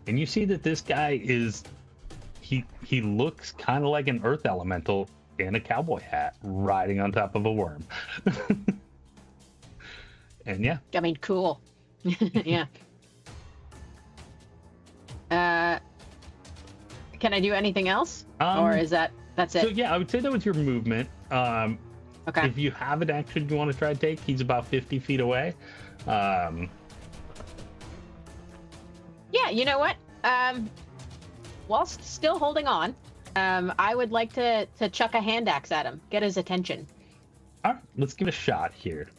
And you see that this guy is, he looks kind of like an earth elemental in a cowboy hat, riding on top of a worm. And yeah. I mean, cool. Yeah. Can I do anything else? Or is that's it? So yeah, I would say that was your movement. Okay. If you have an action you want to try to take, he's about 50 feet away. Yeah, you know what? Whilst still holding on, I would like to chuck a hand axe at him, get his attention. All right, let's give it a shot here.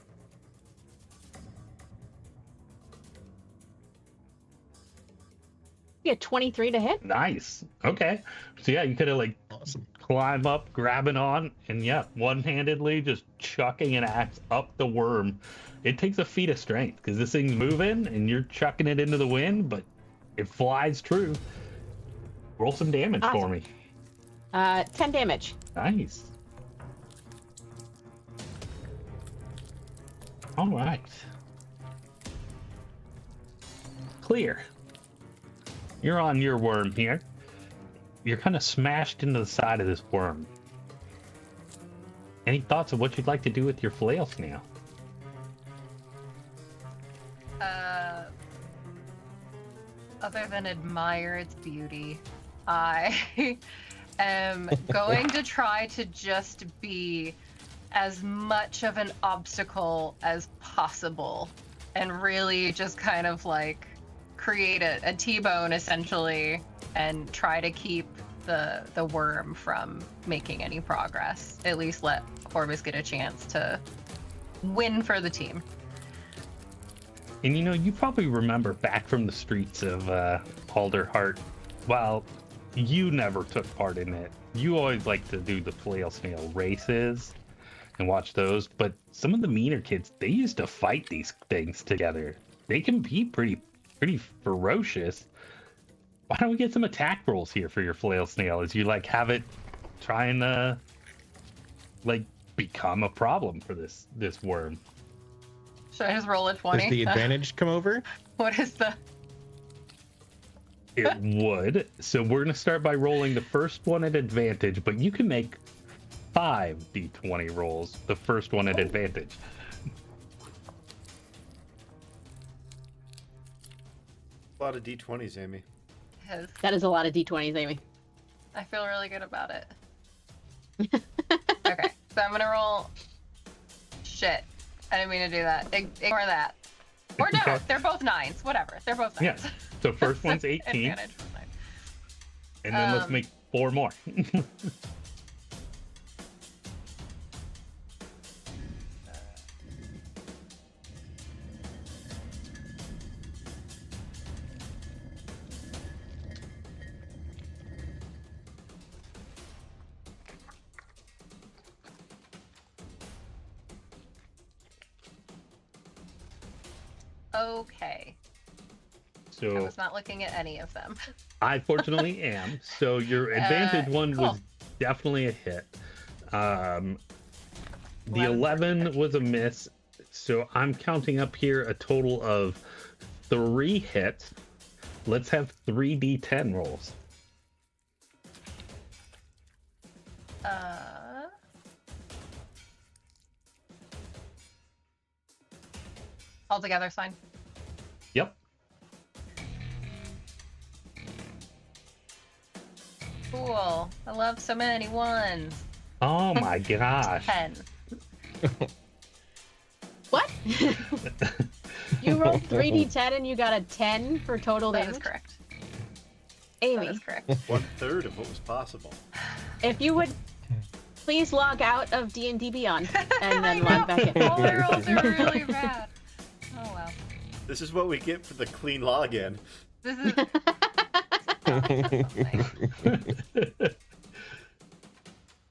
Yeah, 23 to hit. Nice. Okay. So yeah, you could have like Awesome. climb up, grabbing on, and yeah, one-handedly just chucking an axe up the worm. It takes a feat of strength because this thing's moving and you're chucking it into the wind, but it flies true. Roll some damage for me. 10 damage. Nice. All right. Clear. You're on your worm here. You're kind of smashed into the side of this worm. Any thoughts of what you'd like to do with your Flail Snail? Other than admire its beauty, I am going to try to just be as much of an obstacle as possible and really just kind of like create a T-bone essentially and try to keep the worm from making any progress. At least let Horvis get a chance to win for the team. And you know, you probably remember back from the streets of Alderheart, while you never took part in it, you always like to do the Flail Snail races and watch those, but some of the meaner kids, they used to fight these things together. They can be pretty ferocious. Why don't we get some attack rolls here for your Flail Snail as you like have it try and like become a problem for this worm? Should I just roll a 20? Does the advantage come over? What is the... It would. So we're going to start by rolling the first one at advantage, but you can make 5 d20 rolls, the first one at advantage. A lot of D20s, Amy. Yes. That is a lot of d20s, Amy. I feel really good about it. Okay, so I'm gonna roll... Shit. I didn't mean to do that. Ignore that. Or no, Okay. they're both 9s. Whatever. They're both 9s. Yeah. So first one's 18, Advantage was 9. and then let's make 4 more. Okay. I So was not looking at any of them. I fortunately am. So your advantage one cool. was definitely a hit. The 11 11 was a miss. So I'm counting up here a total of 3 hits. Let's have 3 d10 rolls. Altogether, fine. Yep. Cool. I love so many ones. Oh my gosh. 10. What? You rolled 3d10 and you got a 10 for total That damage? is correct. Amy, That is correct. 1/3 of what was possible. if you would please log out of D&D Beyond and then I log back in. All my rolls are really bad. Oh well. This is what we get for the clean login. This is...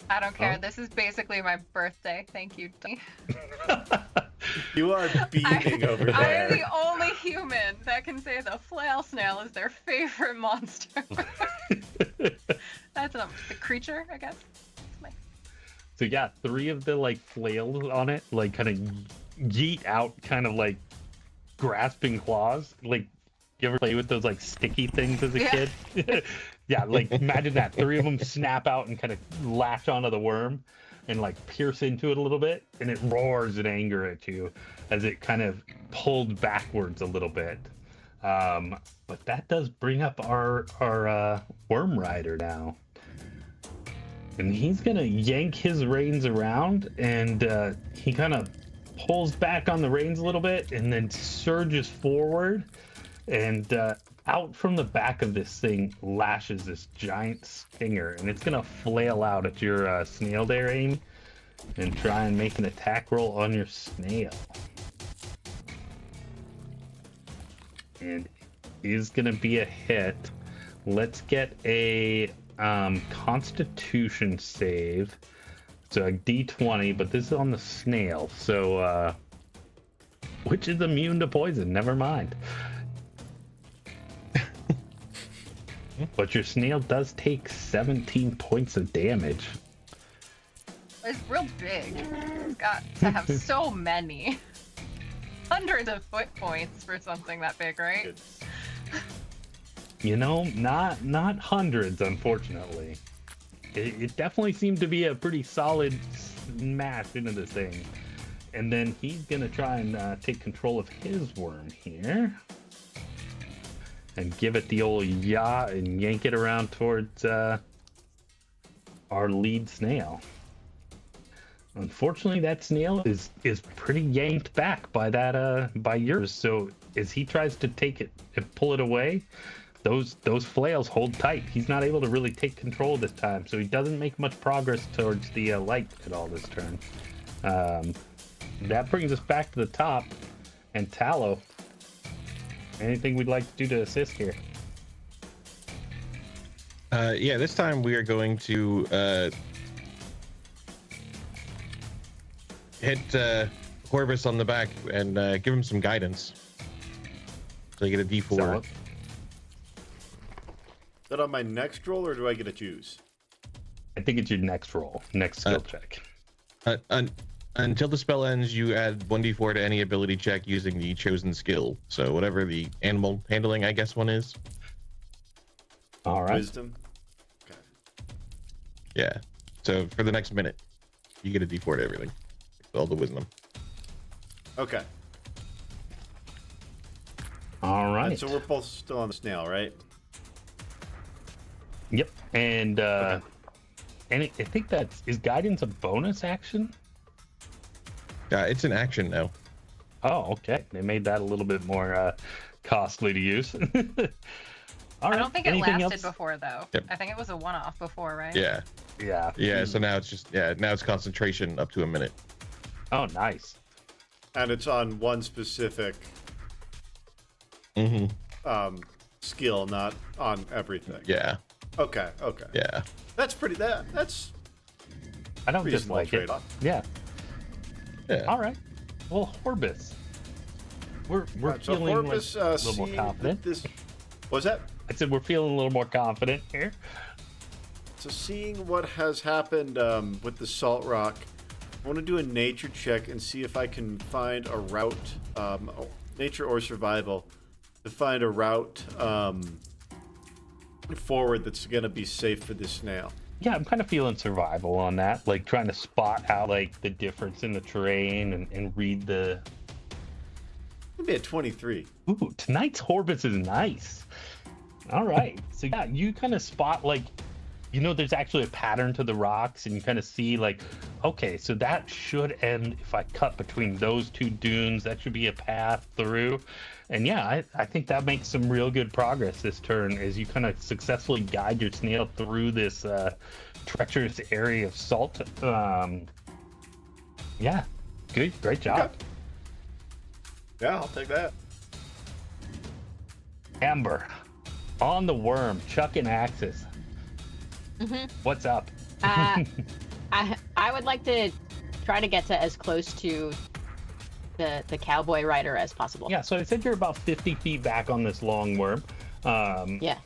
I don't care. Oh. This is basically my birthday. Thank you. You are beaming over I am there. the only human that can say the Flail Snail is their favorite monster. That's the creature, I guess. So yeah, 3 of the like flails on it, like kind of yeet out, kind of like grasping claws. Like, you ever play with those like sticky things as a kid? Yeah, like imagine that. 3 of them snap out and kind of latch onto the worm and like pierce into it a little bit, and it roars in anger at you as it kind of pulled backwards a little bit. But that does bring up our worm rider now. And he's gonna yank his reins around, and he kind of pulls back on the reins a little bit and then surges forward, and out from the back of this thing lashes this giant stinger, and it's gonna flail out at your snail there, Amy, and try and make an attack roll on your snail. And it is gonna be a hit. Let's get a Constitution save. So a D20, but this is on the snail, so which is immune to poison. Never mind. But your snail does take 17 points of damage. It's real big. It's got to have so many. Hundreds of foot points for something that big, right? It's- You know, not hundreds, unfortunately. It definitely seemed to be a pretty solid smash into this thing. And then he's gonna try and take control of his worm here. And give it the old yaw and yank it around towards our lead snail. Unfortunately, that snail is pretty yanked back by that by yours. So as he tries to take it and pull it away, those flails hold tight. He's not able to really take control this time, so he doesn't make much progress towards the light at all this turn. That brings us back to the top, and Tallow. Anything we'd like to do to assist here? Yeah, this time we are going to hit Horbus on the back and give him some guidance. So you get a D4. So, Is that on my next roll, or do I get to choose? I think it's your next roll, next skill check. Until the spell ends, you add 1d4 to any ability check using the chosen skill. So whatever the animal handling, I guess, one is. All right. Wisdom? Okay. Yeah. So for the next minute, you get a d4 to everything. All the wisdom. Okay. All right. And so we're both still on the snail, right? Yep. And Okay. and I think is guidance a bonus action? It's an action now. Oh, okay. They made that a little bit more costly to use. All right. I don't think it Anything lasted else? before, though. Yep. I think it was a one-off before, right? Yeah. Yeah. Yeah. So now it's just now it's concentration up to a minute. Oh, nice. And it's on one specific Mm-hmm. skill, not on everything. Yeah. Okay. Okay. Yeah. That's pretty. That's I don't reasonable dislike it. trade-off. Yeah. Yeah. All right. Well, Horbus. We're Right, so feeling Horbus, like a little more seeing confident. This was that. I said we're feeling a little more confident here. So seeing what has happened with the salt rock, I want to do a nature check and see if I can find a route, nature or survival, to find a route forward that's going to be safe for this snail. Yeah, I'm kind of feeling survival on that, like trying to spot out like the difference in the terrain and read the. Maybe at 23. Ooh, tonight's Horbus is nice. All right, so yeah, you kind of spot like, you know, there's actually a pattern to the rocks, and you kind of see like, okay, so that should end if I cut between those two dunes. That should be a path through. And yeah, I think that makes some real good progress this turn as you kind of successfully guide your snail through this treacherous area of salt. Yeah, good, great job. Okay. Yeah, I'll take that. Ember, on the worm, chucking axes. Mhm. What's up? I would like to try to get to as close to the cowboy rider as possible. Yeah, so I said you're about 50 feet back on this long worm. Yeah.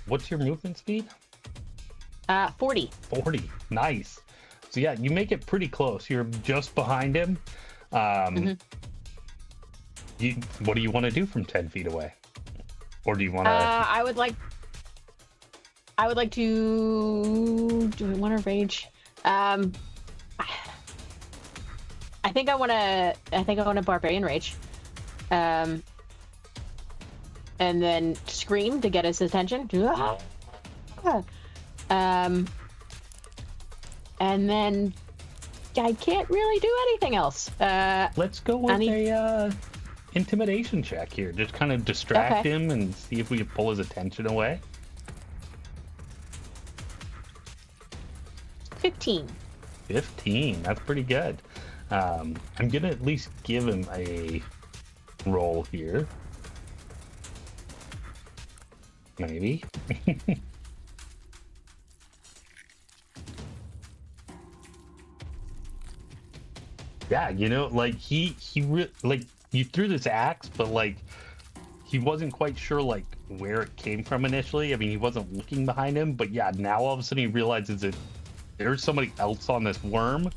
What's your movement speed? 40. 40. Nice. So yeah, you make it pretty close. You're just behind him. What do you want to do from 10 feet away? Or do you want to... I would like to... Do I want to rage? I think I want to barbarian rage. And then scream to get his attention. And then I can't really do anything else. Let's go with a intimidation check here. Just kind of distract him and see if we can pull his attention away. 15. 15. That's pretty good. I'm gonna at least give him a roll here. Maybe. Yeah, you know, like like you threw this axe, but like he wasn't quite sure like where it came from initially. I mean, he wasn't looking behind him, but yeah, now all of a sudden he realizes that there's somebody else on this worm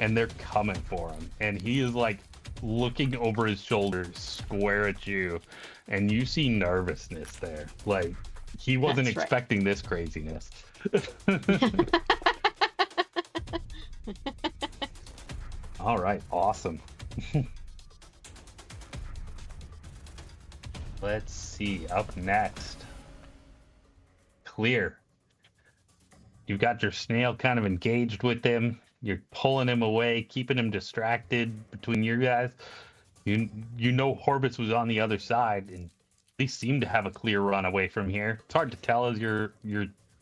and they're coming for him. And he is like looking over his shoulder square at you, and you see nervousness there. Like he wasn't expecting this craziness. All right, awesome. Let's see, up next. Clear. You've got your snail kind of engaged with him. You're pulling him away, keeping him distracted between you guys. You know Horbus was on the other side, and they seem to have a clear run away from here. It's hard to tell as you're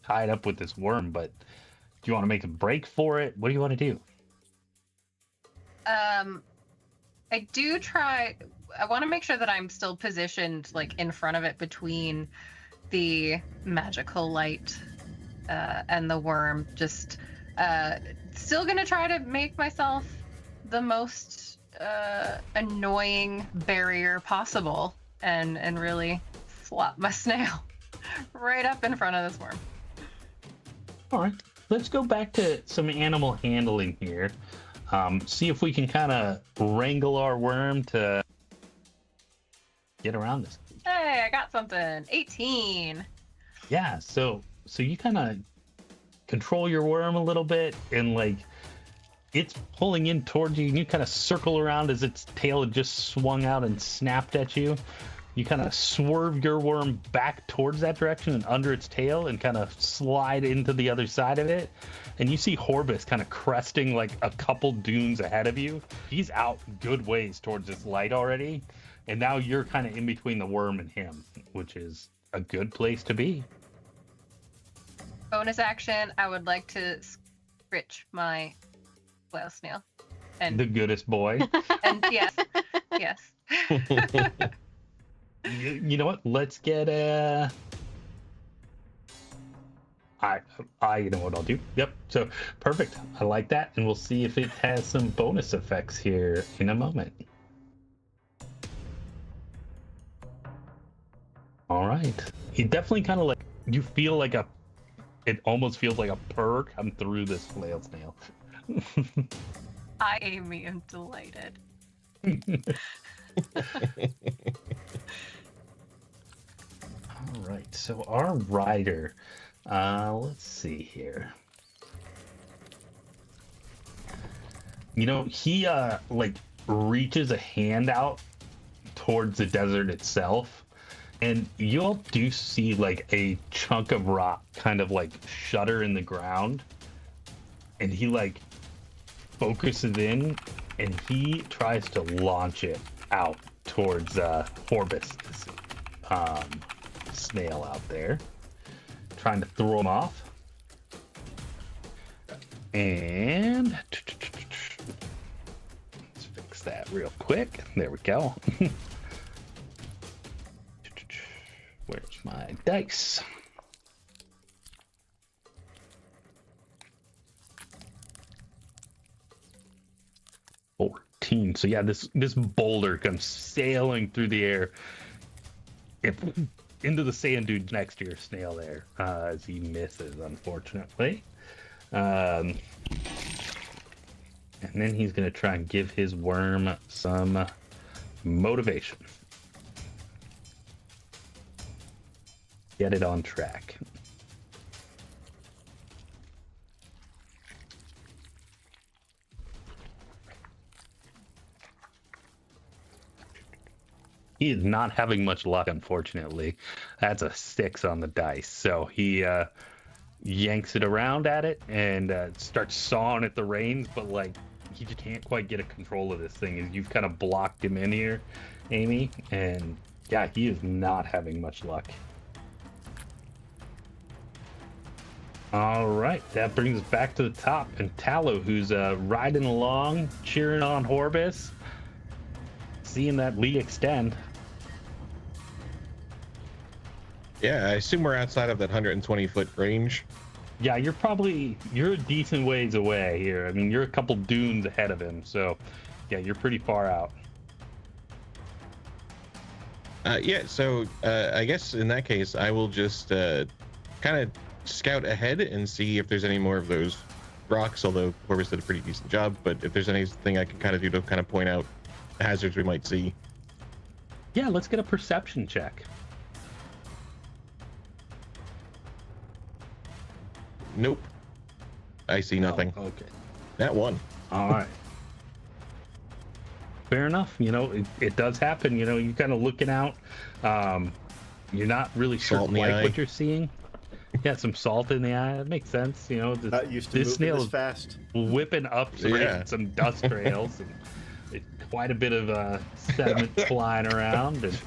tied up with this worm, but do you want to make a break for it? What do you want to do? I want to make sure that I'm still positioned like in front of it between the magical light and the worm. Just still gonna try to make myself the most annoying barrier possible and really flop my snail right up in front of this worm. All right, let's go back to some animal handling here. See if we can kind of wrangle our worm to get around this. Hey, I got something. 18. Yeah, so you kind of control your worm a little bit, and like it's pulling in towards you, and you kind of circle around as its tail had just swung out and snapped at you. You kind of swerve your worm back towards that direction and under its tail and kind of slide into the other side of it. And you see Horbus kind of cresting like a couple dunes ahead of you. He's out good ways towards this light already. And now you're kind of in between the worm and him, which is a good place to be. Bonus action, I would like to scritch my Flail Snail. And the goodest boy. And yes. You know what? Let's get a... you know what I'll do. Yep. So perfect. I like that. And we'll see if it has some bonus effects here in a moment. All right. It definitely kind of like, you feel like it almost feels like a purr come through this Flail Snail. I am delighted. All right. So our rider, let's see here. You know, he like reaches a hand out towards the desert itself, and you'll do see like a chunk of rock kind of like shudder in the ground, and he like focuses in and he tries to launch it out towards Horbus, this snail out there, trying to throw him off. And let's fix that real quick. There we go. Where's my dice? 14. So yeah, this boulder comes sailing through the air into the sand dunes next to your snail there, as he misses, unfortunately. And then he's going to try and give his worm some motivation. Get it on track. He is not having much luck, unfortunately. That's a 6 on the dice. So he yanks it around at it and starts sawing at the reins, but like he just can't quite get a control of this thing. You've kind of blocked him in here, Amy, and yeah, he is not having much luck. All right, that brings us back to the top, and Tallow, who's riding along, cheering on Horbus, seeing that lead extend. Yeah, I assume we're outside of that 120-foot range. Yeah, you're a decent ways away here. I mean, you're a couple dunes ahead of him, so yeah, you're pretty far out. Yeah, so I guess in that case, I will just kind of scout ahead and see if there's any more of those rocks, although Horbus did a pretty decent job, but if there's anything I can kind of do to kind of point out hazards we might see. Yeah, let's get a perception check. Nope. I see nothing. Oh, okay. That one. All right. Fair enough. You know, it does happen. You know, you're kind of looking out. You're not really sure Salt in the quite eye. what you're seeing. Yeah, some salt in the eye. That makes sense. You know, Not used to this moving snail this is fast. whipping up some dust trails and quite a bit of sediment flying around. And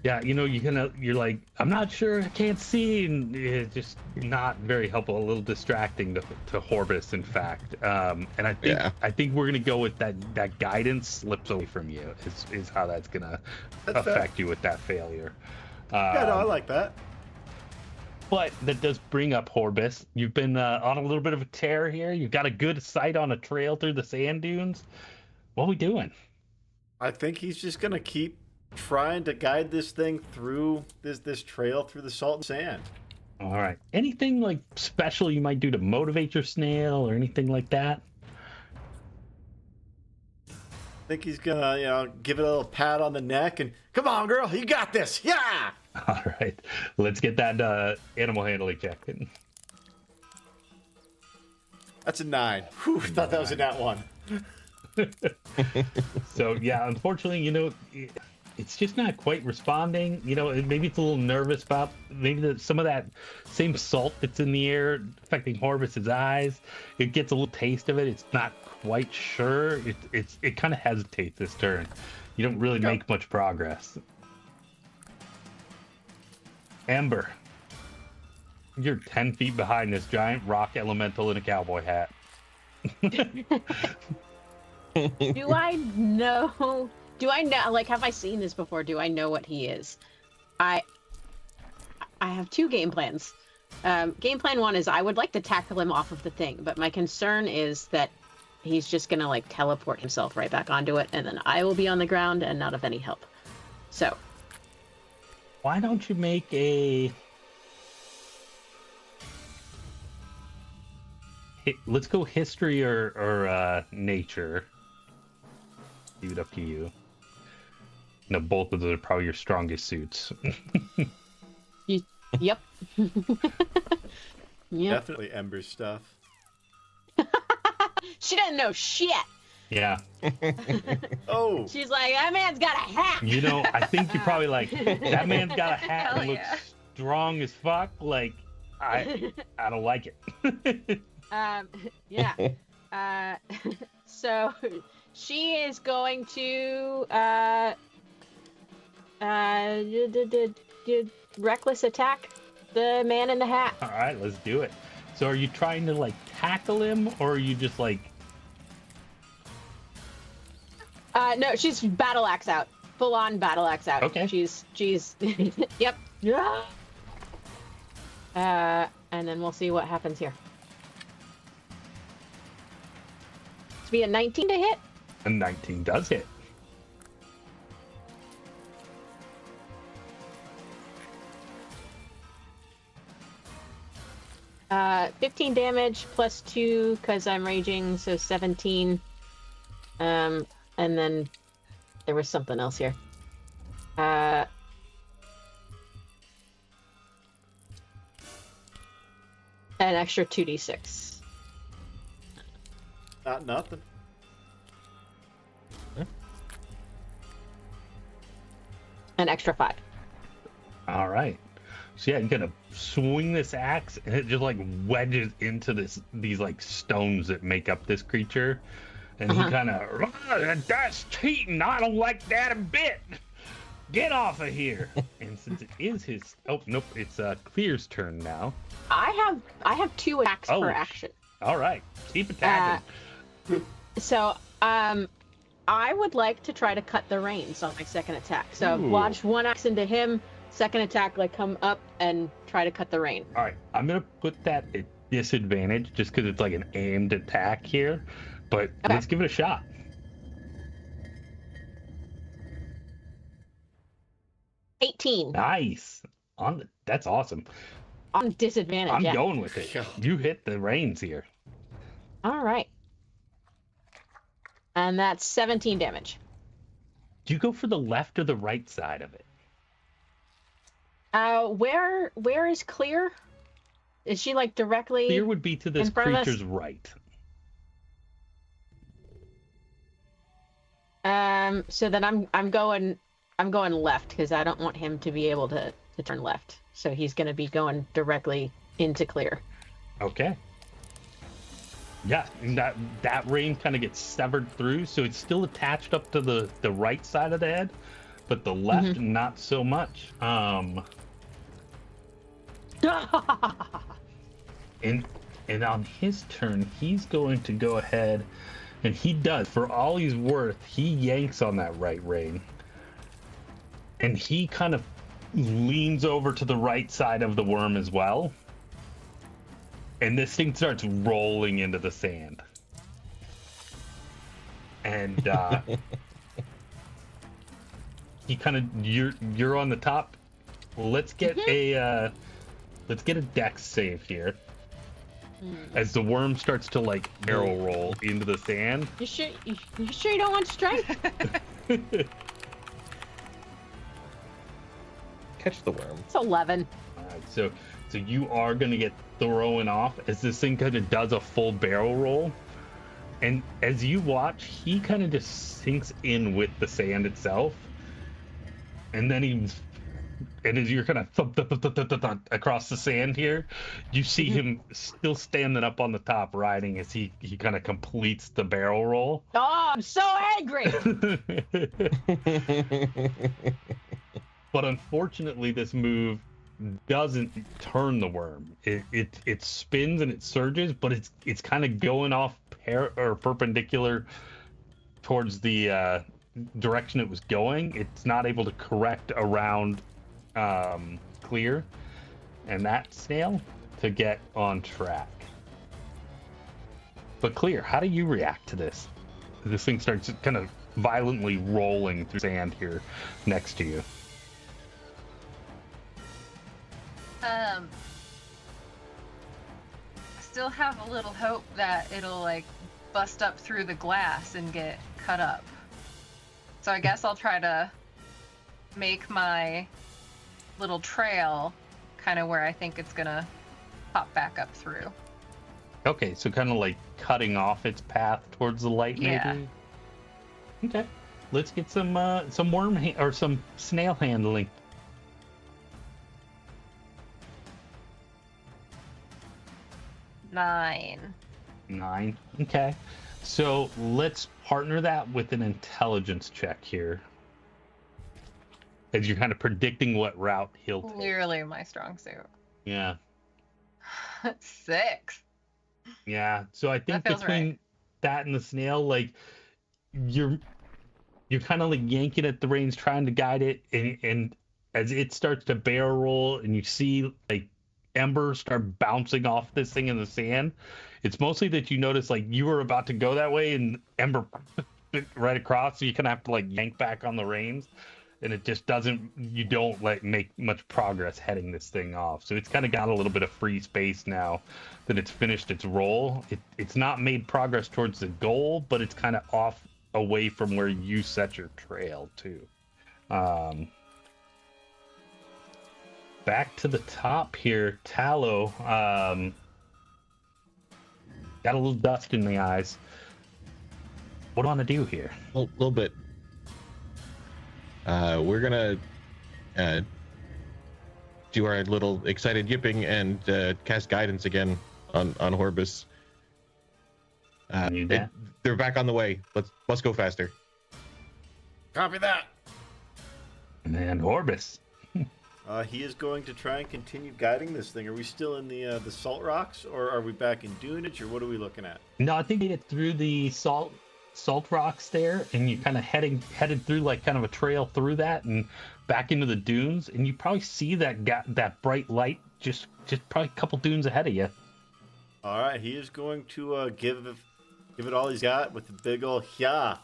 yeah, you know, you're like, I'm not sure, I can't see, and it's just not very helpful. A little distracting to Horbus, in fact. And I think we're gonna go with that guidance slips away from you. Is how that's gonna affect you with that failure. Yeah, no, I like that. But that does bring up Horbus. You've been on a little bit of a tear here. You've got a good sight on a trail through the sand dunes. What are we doing? I think he's just gonna keep trying to guide this thing through this trail through the salt and sand. All right. Anything like special you might do to motivate your snail or anything like that? I think he's gonna, give it a little pat on the neck and come on, girl, you got this. Yeah. All right. Let's get that animal handling check. That's a 9. Whew, thought that was a nat 1. So yeah, unfortunately, you know, it's just not quite responding. You know, maybe it's a little nervous about maybe some of that same salt that's in the air affecting Horbus's eyes. It gets a little taste of it. It's not quite sure. It kind of hesitates this turn. You don't really make much progress. Ember, you're 10 feet behind this giant rock elemental in a cowboy hat. Do I know? Like, have I seen this before? Do I know what he is? I have 2 game plans. Game plan 1 is I would like to tackle him off of the thing, but my concern is that he's just gonna like teleport himself right back onto it, and then I will be on the ground and not of any help. So why don't you make a... Let's go history or nature. Leave it up to you. No, both of those are probably your strongest suits. Yep. Yep. Definitely Ember stuff. She doesn't know shit. Yeah. Oh. She's like, that man's got a hat. You know, I think you're probably like, that man's got a hat Hell and looks yeah. strong as fuck. Like, I don't like it. Yeah. So she is going to reckless attack the man in the hat. All right, let's do it. So are you trying to like tackle him, or are you just like... No, she's battle axe out. Full on battle axe out. Okay. She's yep. Yeah. And then we'll see what happens here. to be a 19 to hit. A 19 does hit. 15 damage plus 2 because I'm raging, so 17. And then there was something else here. An extra 2d6. Not nothing. An extra 5. All right. So yeah, you're gonna swing this axe, and it just like wedges into these like stones that make up this creature, and he kind of, that's cheating. I don't like that a bit. Get off of here. And since it is his, oh nope, it's Clear's turn now. I have 2 attacks per action. All right, keep attacking. So I would like to try to cut the reins on my second attack. So launch 1 axe into him. Second attack, like come up and try to cut the rein. All right, I'm gonna put that at disadvantage just because it's like an aimed attack here, but let's give it a shot. Nice. That's awesome. On disadvantage. I'm going with it. You hit the reins here. All right. And that's 17 damage. Do you go for the left or the right side of it? Where is Clear? Is she like directly? Clear would be to this creature's right. So then I'm going left because I don't want him to be able to turn left. So he's going to be going directly into Clear. Okay. Yeah, and that rein kind of gets severed through, so it's still attached up to the right side of the head, but the left not so much. And on his turn, he's going to go ahead, and he does. For all he's worth, he yanks on that right rein, and he kind of leans over to the right side of the worm as well. And this thing starts rolling into the sand. And he kind of you're on the top. Let's get a dex save here. As the worm starts to like barrel roll into the sand. You sure you don't want strength? Catch the worm. It's 11. All right, so you are gonna get thrown off as this thing kind of does a full barrel roll, and as you watch, he kind of just sinks in with the sand itself, and then as you're kind of thump across the sand here, you see him still standing up on the top riding as he kind of completes the barrel roll. Oh, I'm so angry. But unfortunately, this move doesn't turn the worm. It spins and it surges, but it's kind of going off perpendicular towards the direction it was going. It's not able to correct around Clear and that snail to get on track. But Clear, how do you react to this? This thing starts kind of violently rolling through sand here next to you. I still have a little hope that it'll like bust up through the glass and get cut up. So I guess I'll try to make my little trail kind of where I think it's gonna pop back up through. Okay, so kind of like cutting off its path towards the light, maybe? Okay, let's get some worm or some snail handling. Nine. Okay, so let's partner that with an intelligence check here, as you're kind of predicting what route he'll take. Clearly my strong suit. Yeah. 6. Yeah, so I think That feels between right. that and the snail, like you're kind of like yanking at the reins, trying to guide it, and as it starts to barrel roll, and you see like Ember start bouncing off this thing in the sand. It's mostly that you notice like you were about to go that way and Ember right across, so you kind of have to like yank back on the reins, and it just doesn't. You don't like make much progress heading this thing off. So it's kind of got a little bit of free space now that it's finished its roll. It's not made progress towards the goal, but it's kind of off away from where you set your trail too. Back to the top here, Tallow. Got a little dust in the eyes. What do I want to do here? A little bit. We're gonna do our little excited yipping and cast guidance again on Horbus. They're back on the way. Let's go faster. Copy that. And Horbus. He is going to try and continue guiding this thing. Are we still in the salt rocks, or are we back in Dunage, or what are we looking at? No, I think you get through the salt rocks there, and you kind of headed through like kind of a trail through that and back into the dunes, and you probably see that bright light just probably a couple dunes ahead of you. All right, he is going to give it all he's got with the big ol' yeah.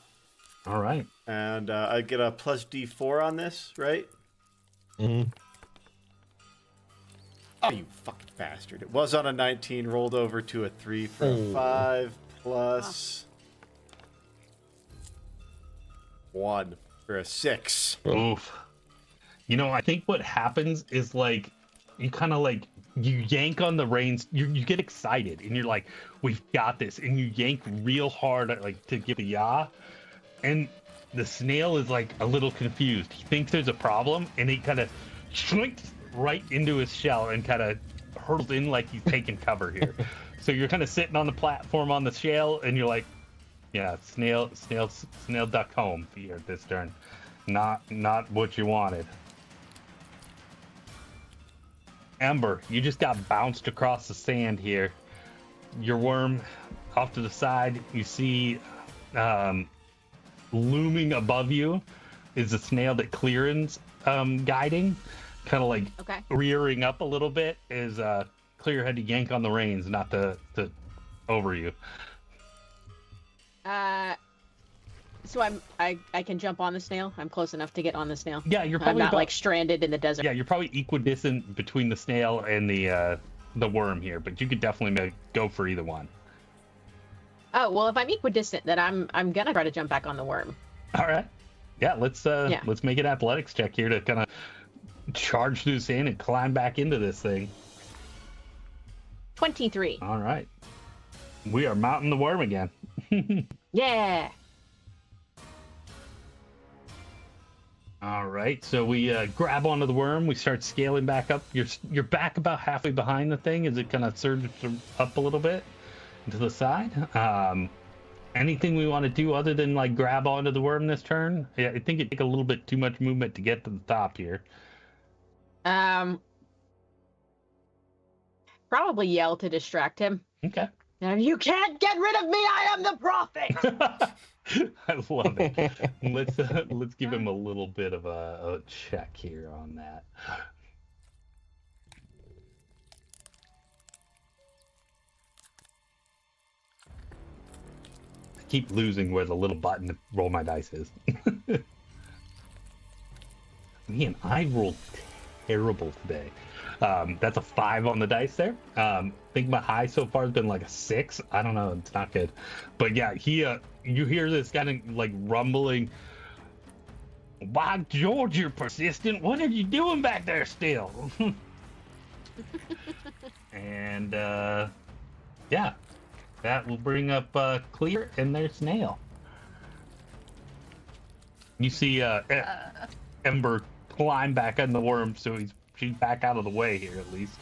All right, and I get a plus D4 on this, right? Mm-hmm. Oh, you fucking bastard. It was on a 19, rolled over to a 3 for a 5, plus 1 for a 6. Oof. You know, I think what happens is like you kind of like you yank on the reins, you get excited and you're like, we've got this, and you yank real hard like to give the yaw, and the snail is like a little confused. He thinks there's a problem, and he kind of shrinks right into his shell and kind of hurls in like he's taking cover here. So you're kind of sitting on the platform on the shell, and you're like, yeah, snail duck home here this turn. Not what you wanted. Ember, you just got bounced across the sand here. Your worm off to the side, you see looming above you is a snail that Clearin's guiding, kind of like rearing up a little bit. Is Clear had to yank on the reins not to over you. So I can jump on the snail. I'm close enough to get on the snail. Yeah, you're probably I'm not like stranded in the desert. Yeah, you're probably equidistant between the snail and the worm here, but you could definitely go for either one. Oh well, if I'm equidistant, then I'm gonna try to jump back on the worm. All right. Yeah, let's make an athletics check here to kind of charge through the sand and climb back into this thing. 23. All right. We are mounting the worm again. Yeah. All right, so we grab onto the worm. We start scaling back up. You're back about halfway behind the thing as it kind of surges up a little bit to the side. Anything we want to do other than like grab onto the worm this turn? Yeah, I think it'd take a little bit too much movement to get to the top here. Probably yell to distract him. Okay. Now, you can't get rid of me. I am the prophet. I love it. Let's give him a little bit of a check here on that. I keep losing where the little button to roll my dice is. Man, I rolled terrible today. That's a 5 on the dice there. I think my high so far has been like a 6. I don't know. It's not good. But yeah, you hear this kind of like rumbling. By George, you're persistent. What are you doing back there still? And yeah, that will bring up Clear and their snail. You see Ember climb back on the worm, so she's back out of the way here at least.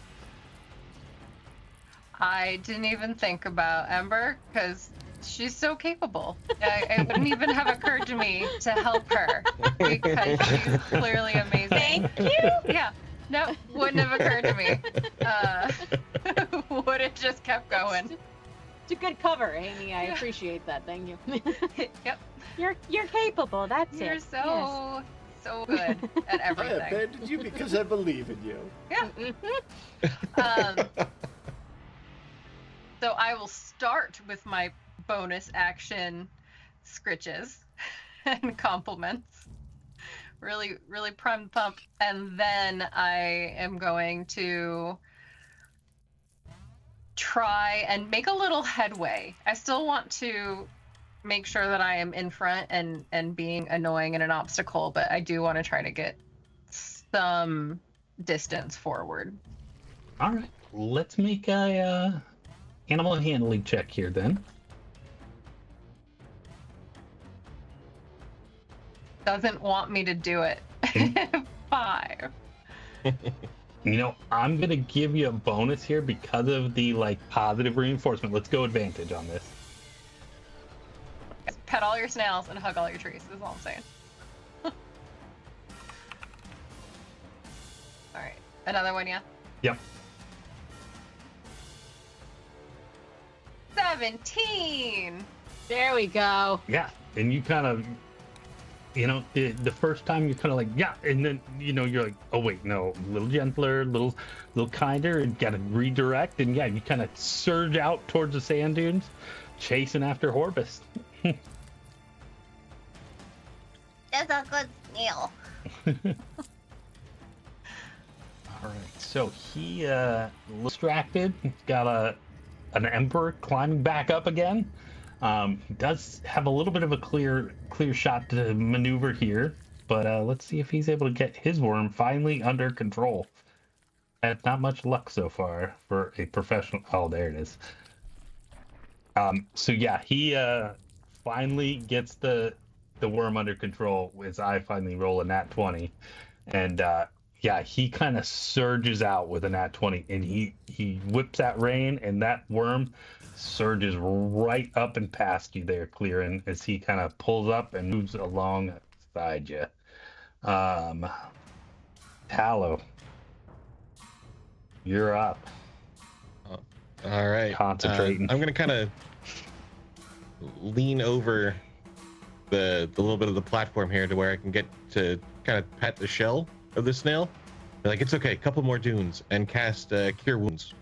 I didn't even think about Ember because she's so capable. It wouldn't even have occurred to me to help her because she's clearly amazing. Thank you. Yeah, no, wouldn't have occurred to me. Would have just kept going. It's a good cover, Amy. I appreciate that. Thank you. Yep. You're capable. That's You're it. so so good at I everything. abandoned you because I believe in you. Yeah. So I will start with my bonus action scritches and compliments. Really, really prime the pump. And then I am going to try and make a little headway. I still want to make sure that I am in front and being annoying and an obstacle, but I do want to try to get some distance forward. All right, let's make a animal handling check here then. Doesn't want me to do it. 5. You know, I'm gonna give you a bonus here because of the positive reinforcement. Let's go advantage on this. Pet all your snails and hug all your trees, is all I'm saying. Alright. Another one, yeah? Yep. 17! There we go. Yeah, and you kind of, the first time you're kind of like, yeah, and then you're like, oh wait, no, a little gentler, little kinder, and got to redirect, and yeah, you kind of surge out towards the sand dunes, chasing after Horbus. That's a good snail. All right, so he distracted, got an Ember climbing back up again. He does have a little bit of a clear shot to maneuver here, but let's see if he's able to get his worm finally under control. Had not much luck so far for a professional. Oh, there it is. So yeah, he finally gets the worm under control as I finally roll a nat 20, and yeah, he kind of surges out with a nat 20, and he whips that rein, and that worm surges right up and past you there, clearing, as he kind of pulls up and moves alongside you. Tallow, you're up. All right. Concentrating. I'm gonna kind of lean over the little bit of the platform here to where I can get to kind of pet the shell of the snail. Be like, it's okay, a couple more dunes, and cast Cure Wounds.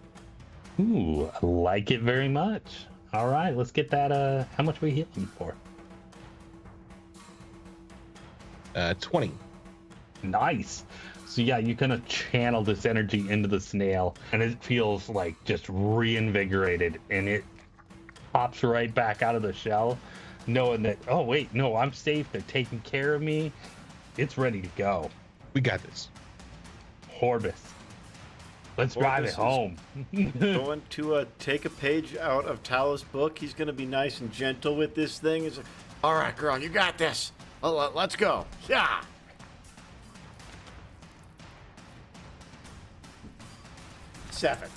Ooh, I like it very much. All right, let's get that. How much are we healing for? 20. Nice. So yeah, you kind of channel this energy into the snail, and it feels like just reinvigorated, and it pops right back out of the shell, knowing that, oh wait, no, I'm safe. They're taking care of me. It's ready to go. We got this. Horbus, let's drive it is home. Going to take a page out of Tallow's book. He's going to be nice and gentle with this thing. He's like, all right, girl, you got this. Let's go. Yeah. Seven.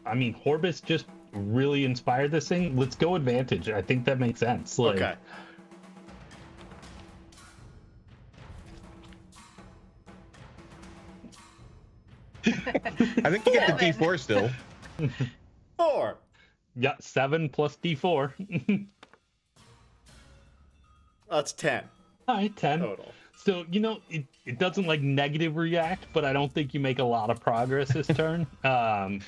I mean, Horbus just really inspired this thing. Let's go advantage. I think that makes sense. Okay. I think you get the D4 still. 4. Yeah, 7 plus D4. That's 10 All right, 10. total. So, it doesn't negative react, but I don't think you make a lot of progress this turn. Kind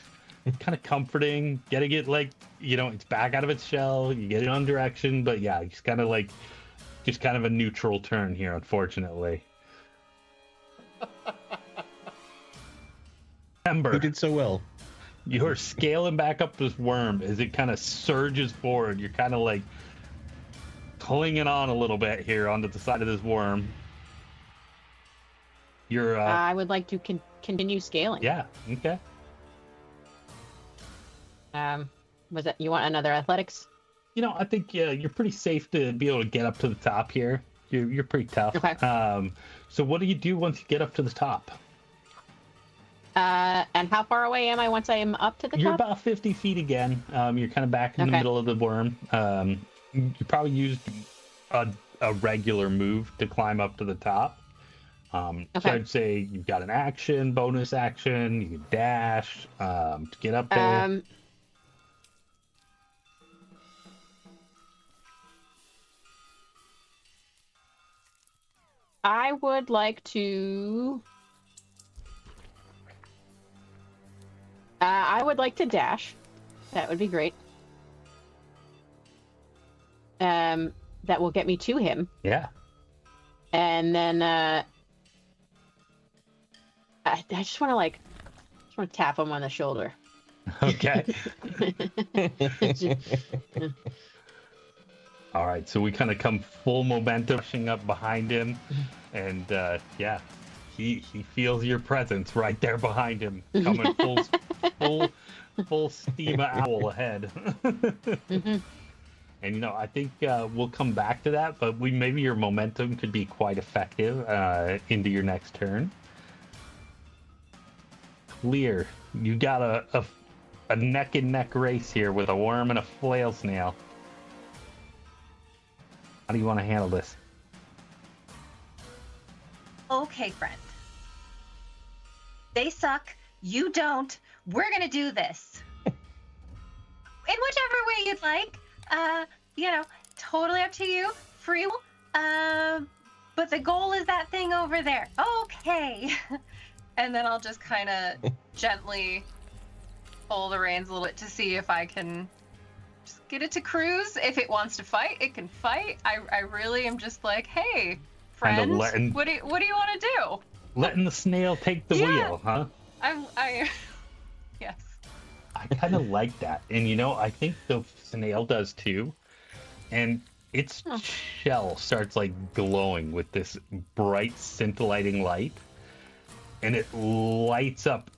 of comforting, getting it it's back out of its shell, you get it on direction, but yeah, it's kind of a neutral turn here, unfortunately. Ember, Who did so well? you're scaling back up this worm as it kind of surges forward. You're kind of clinging on a little bit here onto the side of this worm. You're I would like to continue scaling. yeah, okay. Was it? You want another athletics? I think you're pretty safe to be able to get up to the top here. You're pretty tough. Okay. So what do you do once you get up to the top? And how far away am I once I am up to the You're top? about 50 feet again. You're kind of back in the Okay. middle of the worm. You probably used a regular move to climb up to the top. So Okay. I'd say you've got an action, bonus action, you can dash to get up there. I would like to. I would like to dash. That would be great. That will get me to him. Yeah. And then I just want to tap him on the shoulder. Okay. All right, so we kind of come full momentum, pushing up behind him, and yeah, he feels your presence right there behind him, coming full steam owl ahead. Mm-hmm. And I think we'll come back to that, but maybe your momentum could be quite effective into your next turn. Clear, you got a neck and neck race here with a worm and a flail snail. How do you want to handle this? Okay, friend. They suck. You don't. We're gonna do this. In whichever way you'd like. Totally up to you. Free will. But the goal is that thing over there. Okay. And then I'll just kind of gently pull the reins a little bit to see if I can just get it to cruise. If it wants to fight, it can fight. I really am just like, hey, friend, what do you want to do? Letting the snail take the wheel, huh? Yes. I kind of like that. And I think the snail does too. And its shell starts like glowing with this bright scintillating light. And it lights up,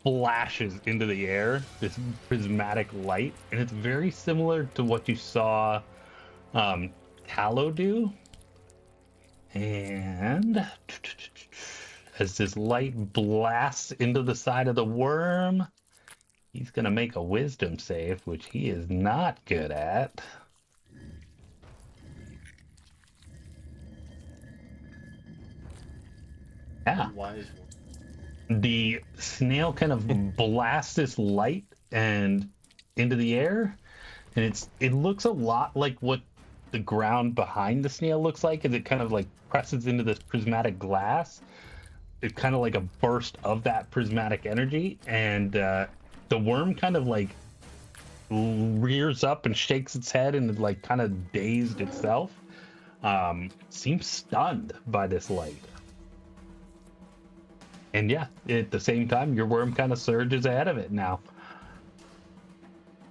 flashes into the air, this prismatic light, and it's very similar to what you saw Tallow do. And as this light blasts into the side of the worm, he's going to make a wisdom save, which he is not good at. Yeah. Wise. The snail kind of blasts this light and into the air, and it looks a lot like what the ground behind the snail looks like, as it kind of like presses into this prismatic glass. It's kind of like a burst of that prismatic energy, and the worm kind of like rears up and shakes its head and like kind of dazed itself. Seems stunned by this light. And yeah, at the same time, your worm kind of surges ahead of it now.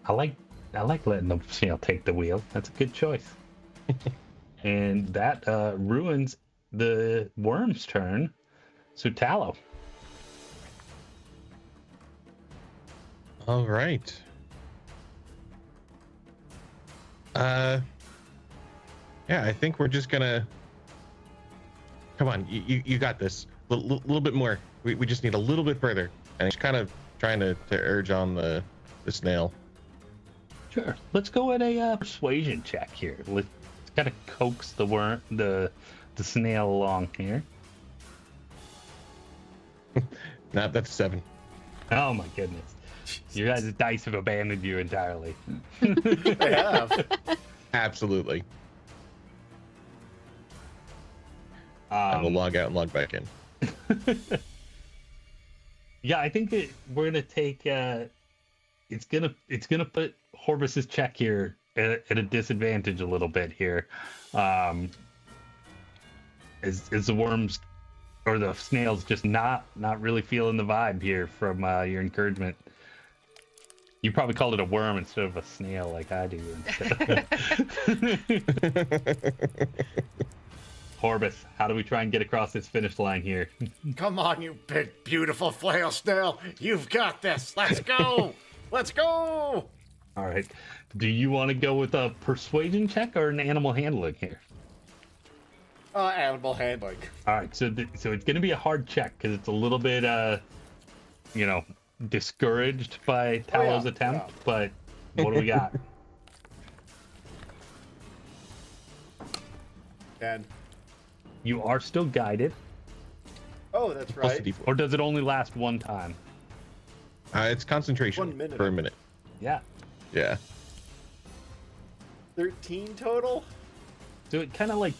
I like letting the snail take the wheel. That's a good choice. And that ruins the worm's turn. So Tallow. All right. Yeah, I think we're just gonna. Come on, you got this. A little bit more. We just need a little bit further. And he's kind of trying to urge on the snail. Sure. Let's go at a persuasion check here. Let's kind of coax the worm, the snail along here. Nah, that's 7. Oh my goodness. You guys' dice have abandoned you entirely. They have. Absolutely. I will log out and log back in. Yeah, I think that we're gonna take. It's gonna put Horbus's check here at a disadvantage a little bit here, as the worms or the snails just not really feeling the vibe here from your encouragement. You probably called it a worm instead of a snail, like I do. Horbus, how do we try and get across this finish line here? Come on, you big, beautiful flail snail. You've got this. Let's go. Let's go. All right. Do you want to go with a persuasion check or an animal handling here? Animal handling. All right. So it's going to be a hard check because it's a little bit, discouraged by Tallow's attempt. Yeah. But what do we got? 10. You are still guided. Oh, that's right. Or does it only last one time? It's concentration 1 minute. for a minute. Yeah. Yeah. 13 total? So it kind of like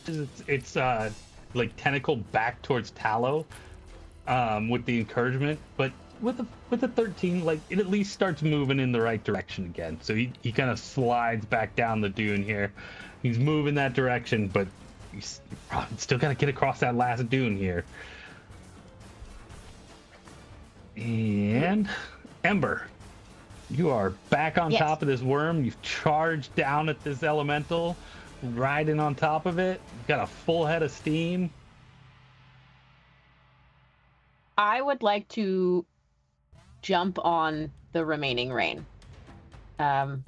it's like tentacle back towards Tallow, with the encouragement, but with a 13, like it at least starts moving in the right direction again. So he kind of slides back down the dune here. He's moving that direction, but he's still got to get across that last dune here. And Ember, you are back on top of this worm. You've charged down at this elemental, riding on top of it. You've got a full head of steam. I would like to jump on the remaining rain. Okay.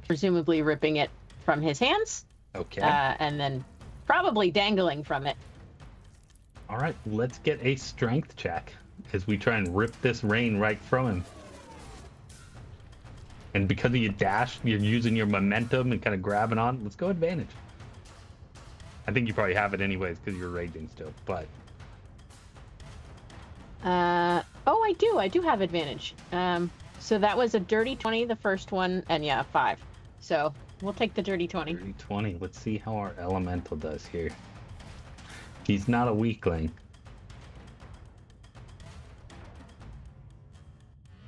Presumably ripping it from his hands. Okay. And then probably dangling from it. All right, let's get a strength check as we try and rip this rain right from him. And because of your dash, you're using your momentum and kind of grabbing on. Let's go advantage. I think you probably have it anyways because you're raging still, but... Oh, I do have advantage. So that was a dirty 20, the first one, and yeah, 5. So we'll take the dirty 20. Dirty 20. Let's see how our elemental does here. He's not a weakling.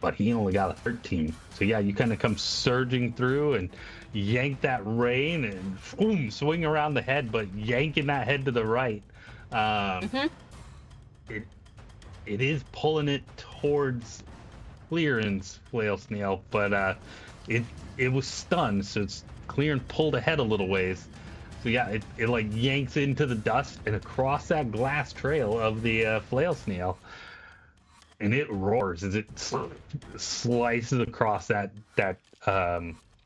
But he only got a 13. So yeah, you kind of come surging through and yank that rain and boom, swing around the head, but yanking that head to the right. It is pulling it towards Clearance, Flail Snail, but it was stunned, so it's Clearance pulled ahead a little ways. So yeah, it like yanks into the dust and across that glass trail of the Flail Snail, and it roars as it slices across that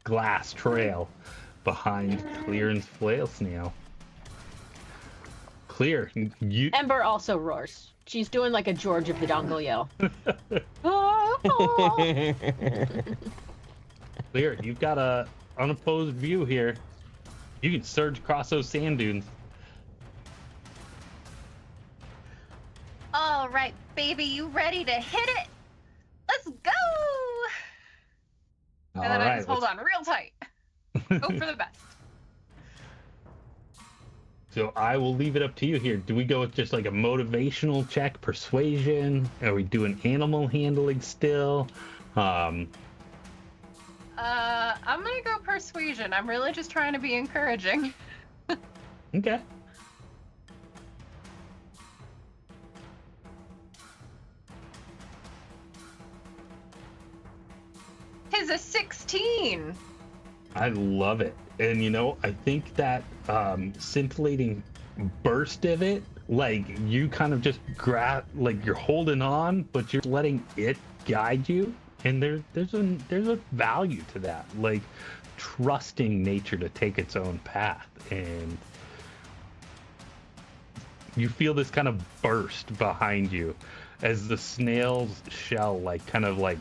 glass trail behind Clearance Flail Snail. Clear, you. Ember also roars. She's doing like a George of the Jungle yell. Clear, you've got a unopposed view here. You can surge across those sand dunes. All right, baby, you ready to hit it? Let's go! And then I just hold on real tight. Hope for the best. So I will leave it up to you here. Do we go with just like a motivational check, persuasion? Are we doing animal handling still? I'm gonna go persuasion. I'm really just trying to be encouraging. Okay. Tis a 16. I love it. And you know, I think that scintillating burst of it, like you kind of just grab, like you're holding on, but you're letting it guide you. And there's a value to that, like trusting nature to take its own path. And you feel this kind of burst behind you as the snail's shell like kind of like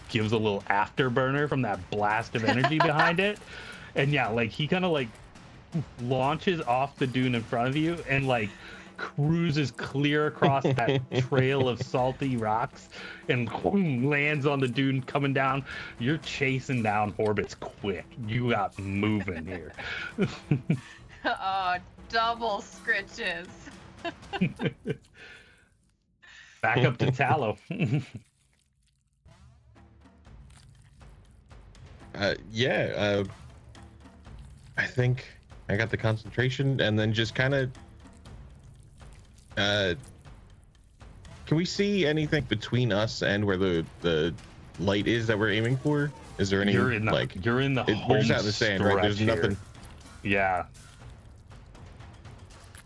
gives a little afterburner from that blast of energy behind it. And yeah, like he kind of like launches off the dune in front of you and like cruises clear across that trail of salty rocks and lands on the dune coming down. You're chasing down Orbits quick. You got moving here. Oh, double scritches. Back up to Tallow. I think I got the concentration and then just kind of can we see anything between us and where the light is that we're aiming for? Is there any you're in the we're just out in the sand, right? There's nothing. Yeah.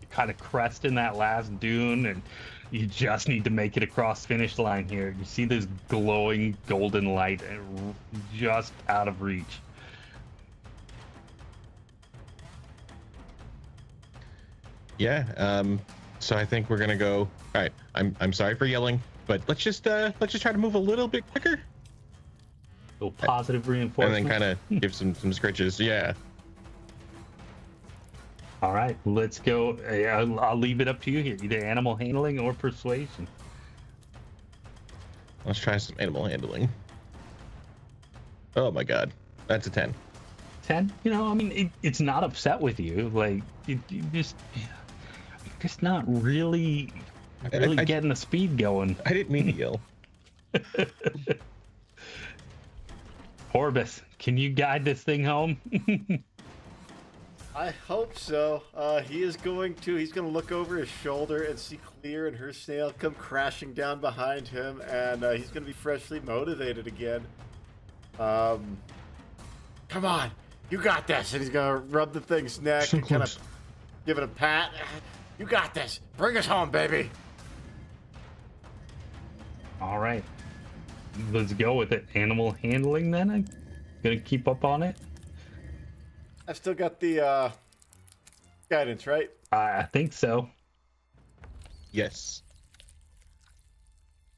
You're kind of cresting that last dune and you just need to make it across finish line here. You see this glowing golden light just out of reach. Yeah, so I think we're gonna go. All right, I'm sorry for yelling, but let's just try to move a little bit quicker. So positive reinforcement. And then kind of give some scritches. Yeah. All right, let's go. I'll leave it up to you here. Either animal handling or persuasion. Let's try some animal handling. Oh my god, that's a 10. 10? You know, I mean, it's not upset with you. Like, you just... just not really getting the speed going. I didn't mean to yell. Horbus, can you guide this thing home? I hope so. He's going to look over his shoulder and see Clear and her snail come crashing down behind him, and he's going to be freshly motivated again. Come on, you got this. And he's going to rub the thing's neck So and kind close. of give it a pat. You got this. Bring us home, baby. All right, let's go with it. Animal handling, then. I'm gonna keep up on it. I've still got the guidance, right? I think so. Yes.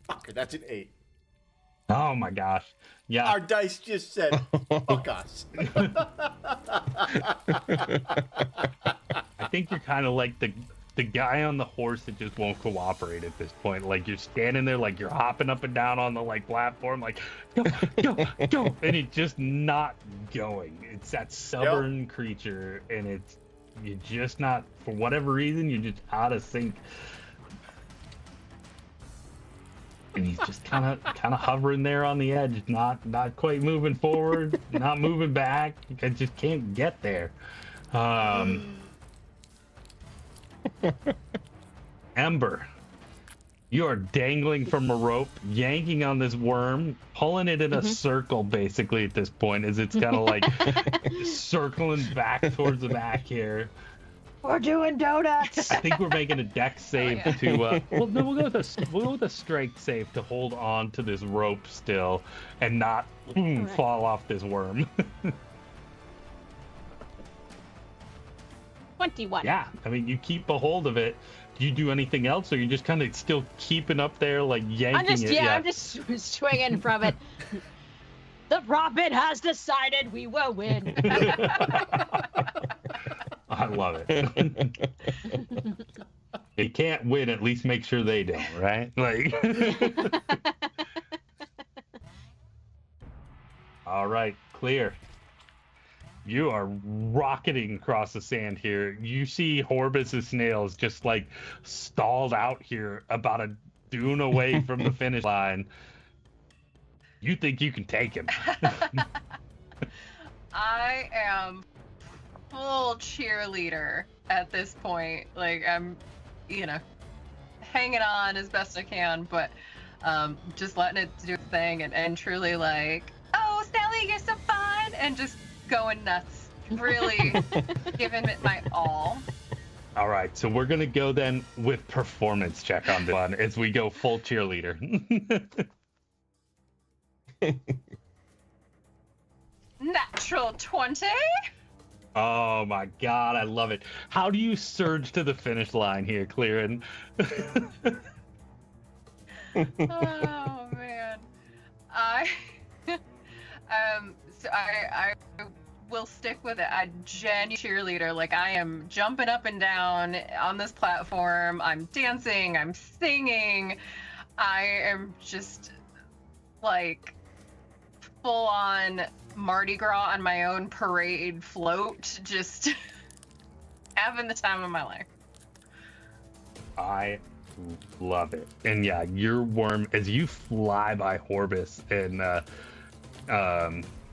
Fucker, that's an 8. Oh my gosh. Yeah. Our dice just said, fuck us. I think you're kind of like the guy on the horse that just won't cooperate at this point. Like you're standing there, like you're hopping up and down on the like platform, like go, go, and it's just not going. It's that stubborn creature, and you're just not, for whatever reason, you're just out of sync. And he's just kind of hovering there on the edge, not quite moving forward, not moving back. I just can't get there. Ember, you are dangling from a rope, yanking on this worm, pulling it in a circle basically at this point, as it's kind of like circling back towards the back here. We're doing donuts. I think we're making a dex save to. We'll go with a strength save to hold on to this rope still, and not fall off this worm. 21. Yeah, I mean, you keep a hold of it. Do you do anything else, or you just kind of still keeping up there, like yanking it? I'm just swinging from it. The robin has decided we will win. I love it. They can't win, at least make sure they don't, right? Like. All right, Clear. You are rocketing across the sand here. You see Horbus's snails just like stalled out here about a dune away from the finish line. You think you can take him? I am full cheerleader at this point. Like, I'm, hanging on as best I can, but just letting it do its thing and truly like, oh, Sally, you're so fun, and just going nuts. Really giving it my all. All right, so we're going to go then with performance check on this one as we go full cheerleader. Natural 20. Oh my god, I love it. How do you surge to the finish line here, Clearin? Oh man. I will stick with it. I genuine cheerleader. Like, I am jumping up and down on this platform. I'm dancing, I'm singing. I am just like full on Mardi Gras on my own parade float, just having the time of my life. I love it. And yeah, your worm, as you fly by Horbus and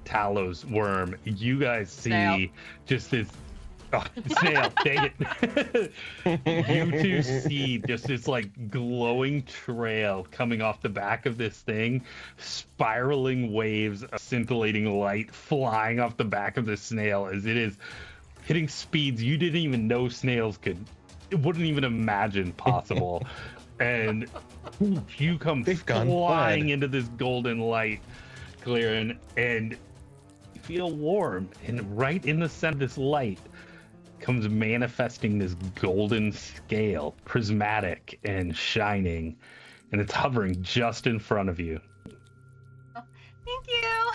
Tallow's worm, you guys see Snail. just this snail, dang it. You two see just this like glowing trail coming off the back of this thing, spiraling waves of scintillating light flying off the back of the snail as it is hitting speeds you didn't even know snails wouldn't even imagine possible. And you come flying into this golden light, Clearin, and you feel warm, and right in the center of this light comes manifesting this golden scale, prismatic and shining, and it's hovering just in front of you. Thank you.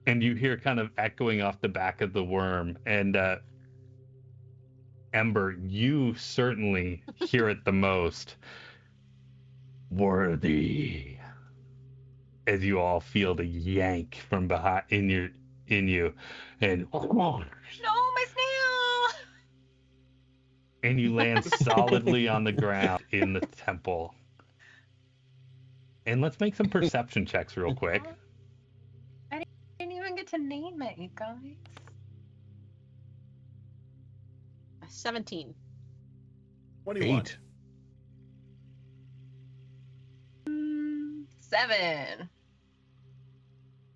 And you hear kind of echoing off the back of the worm, and Ember, you certainly hear it the most. Worthy. As you all feel the yank from behind in you, and No, my snail. and you land solidly on the ground in the temple. And let's make some perception checks real quick. I didn't even get to name it, you guys. 17. 21. 8. 7.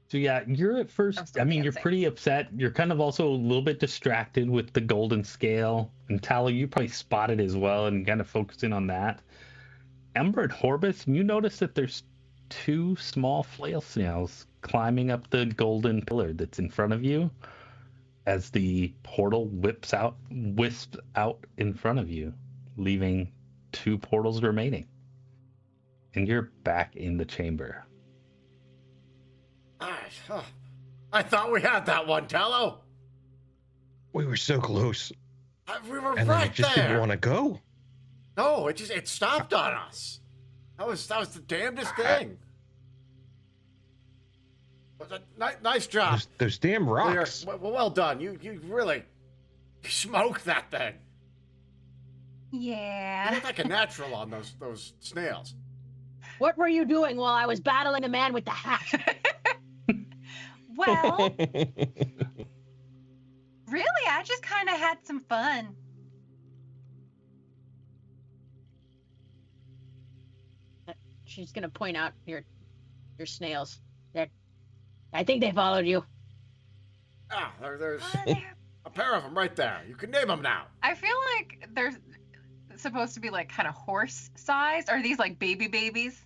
So yeah, you're at I'm first, still I mean, you're dancing. pretty upset. You're kind of also a little bit distracted with the golden scale. And Tallow, you probably spotted as well and kind of focusing on that. Ember and Horbus, you notice that there's 2 small flail snails climbing up the golden pillar that's in front of you as the portal wisps out in front of you, leaving 2 portals remaining. And you're back in the chamber. I thought we had that one, Tallow. We were so close. We were And then right it just there. didn't want to go. No, it stopped on us. That was the damnedest thing. Nice job. Those damn Clear. rocks. Well done. You really smoked that thing. You Yeah. look like a natural on those snails. What were you doing while I was battling the man with the hat? Well, really, I just kind of had some fun. She's gonna point out your snails. I think they followed you. There's They're- a pair of them right there. You can name them now. I feel like they're supposed to be like kind of horse sized. Are these like babies?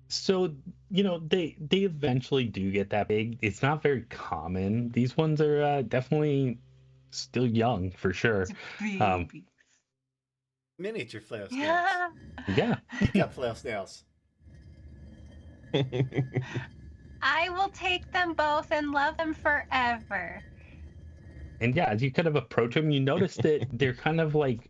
So, they eventually do get that big. It's not very common. These ones are definitely still young, for sure. Babies. Miniature flail snails. Yeah. Yeah. Got flail snails. I will take them both and love them forever. And yeah, as you kind of approach them, you notice that they're kind of like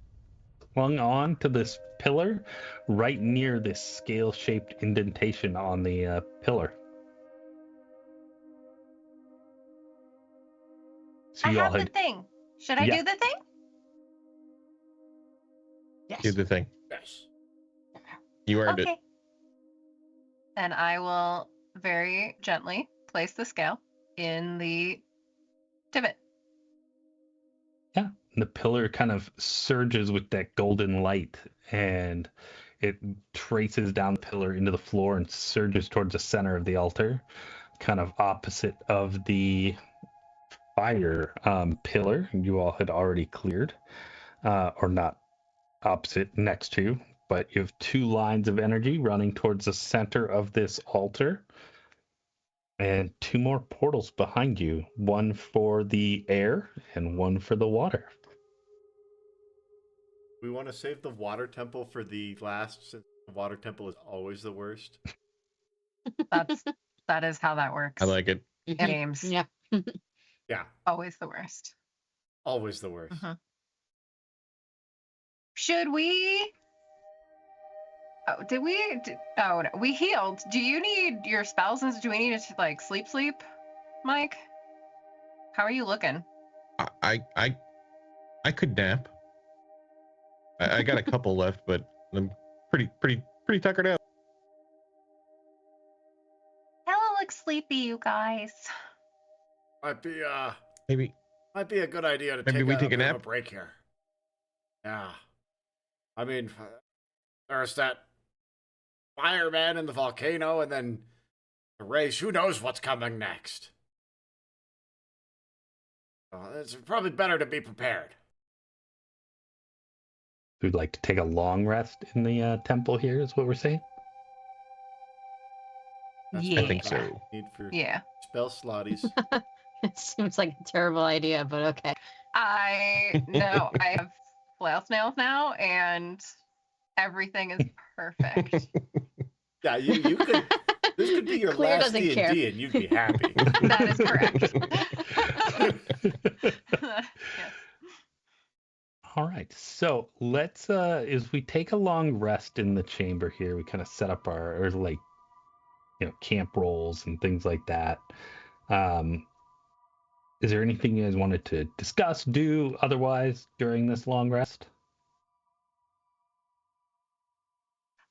clung on to this pillar right near this scale-shaped indentation on the pillar. So I you all have the thing. Should I Yeah. do the thing? Yes. Do the thing. Yes. You earned Okay. Then I will very gently place the scale in the divot. Yeah, the pillar kind of surges with that golden light, and it traces down the pillar into the floor and surges towards the center of the altar, kind of opposite of the fire pillar you all had already cleared, or not opposite, next to, but you have 2 lines of energy running towards the center of this altar. And 2 more portals behind you, one for the air and one for the water. We want to save the water temple for the last, since the water temple is always the worst. That is how that works. I like it. in Mhm. games. Yeah. Yeah, Always the worst. always the worst. Mhm. Should we? Oh, did we? Oh, no, we healed. Do you need your spells? And do we need to like sleep, Mike? How are you looking? I could nap. I got a couple left, but I'm pretty tuckered out. Ella looks sleepy, you guys. Might be Maybe a good idea to Maybe we take a bit of nap? break here. Yeah, I mean, there's that fireman in the volcano, and then the race. Who knows what's coming next? It's probably better to be prepared. We'd like to take a long rest in the temple here, is what we're saying. That's Yeah. I think so. Need for Yeah. spell slotties. It seems like a terrible idea, but okay. I know. I have flail snails now, and everything is perfect. Yeah, you could. This could be your Claire last doesn't D&D, care. and you'd be happy. That is correct. Yes. All right, so let's as we take a long rest in the chamber here, we kind of set up our camp rolls and things like that. Is there anything you guys wanted to discuss, do otherwise during this long rest?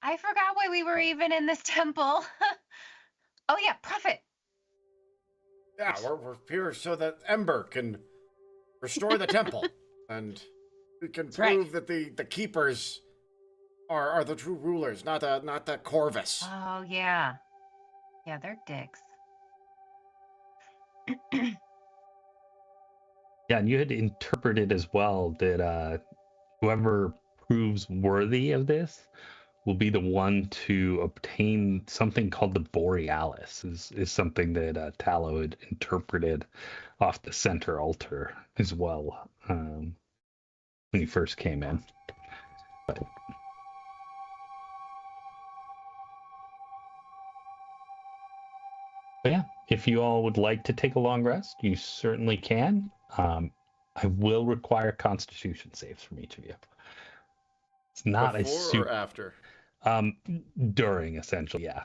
I forgot why we were even in this temple. Oh yeah, profit. Yeah, we're here so that Ember can restore the temple, and we can That's right. prove that the keepers are the true rulers, not the Corvus. Oh yeah. Yeah, they're dicks. Yeah, and you had interpreted as well that whoever proves worthy of this will be the one to obtain something called the Borealis. Is something that Tallow had interpreted off the center altar as well when he first came in. But yeah, if you all would like to take a long rest, you certainly can. I will require Constitution saves from each of you. It's not a Before or after? During, essentially, yeah.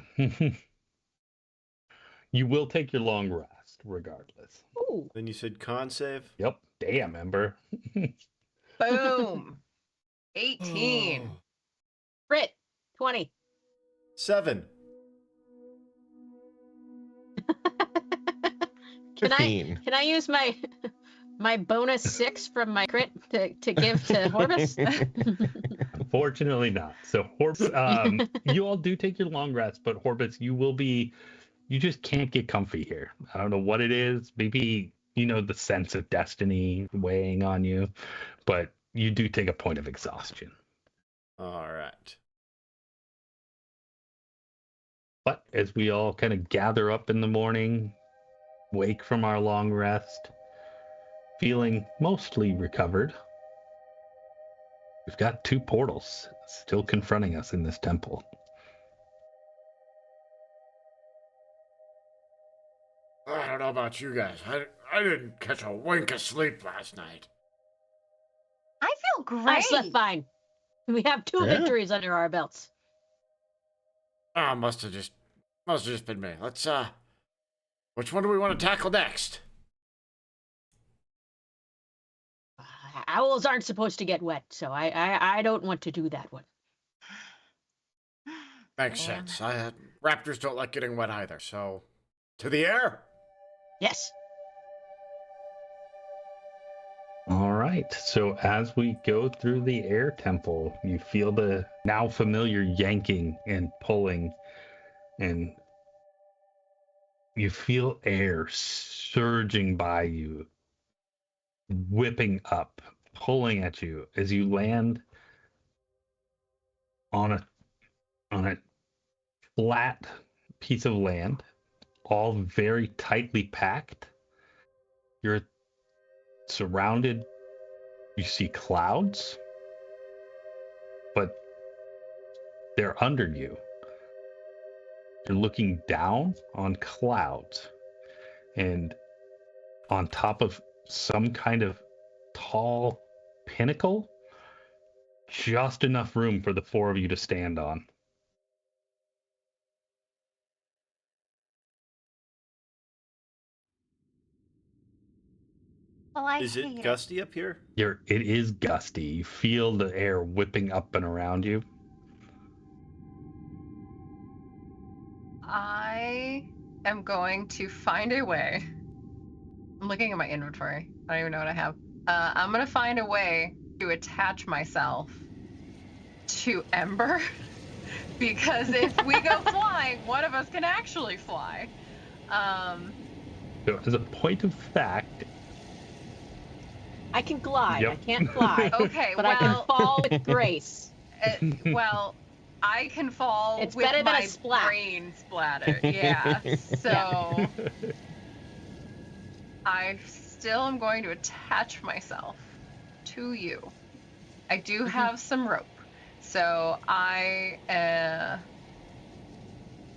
You will take your long rest regardless. Ooh. Then you said con save? Yep. Damn, Ember. Boom. 18. Crit. 20. 7. Can 15. I use my bonus 6 from my crit to give to Horbus? Unfortunately not. So Horbus, you all do take your long rest, but Horbus, you just can't get comfy here. I don't know what it is. Maybe, the sense of destiny weighing on you, but you do take a point of exhaustion. All right. But as we all kind of gather up in the morning, wake from our long rest, feeling mostly recovered, we've got 2 portals still confronting us in this temple. I don't know about you guys. I didn't catch a wink of sleep last night. I feel great. I slept fine. We have 2 victories under our belts. Must have just been me. Let's which one do we want to tackle next? Owls aren't supposed to get wet, so I don't want to do that one. Makes sense. Raptors don't like getting wet either, so to the air. Yes. All right. So as we go through the air temple, you feel the now familiar yanking and pulling, and you feel air surging by you, whipping up, pulling at you as you land on a flat piece of land, all very tightly packed. You're surrounded. You see clouds, but they're under you. You're looking down on clouds, and on top of some kind of tall pinnacle, just enough room for the 4 of you to stand on. Well, I Is hate it gusty up here? It is gusty. You feel the air whipping up and around you. I am going to find a way. I'm looking at my inventory. I don't even know what I have. I'm going to find a way to attach myself to Ember. Because if we go flying, one of us can actually fly. So as a point of fact, I can glide. Yep. I can't fly. Okay, but I can fall with grace. Well, I can fall It's with better than a my splat. brain splatter. Yeah. So I still am going to attach myself to you. I do have some rope. So I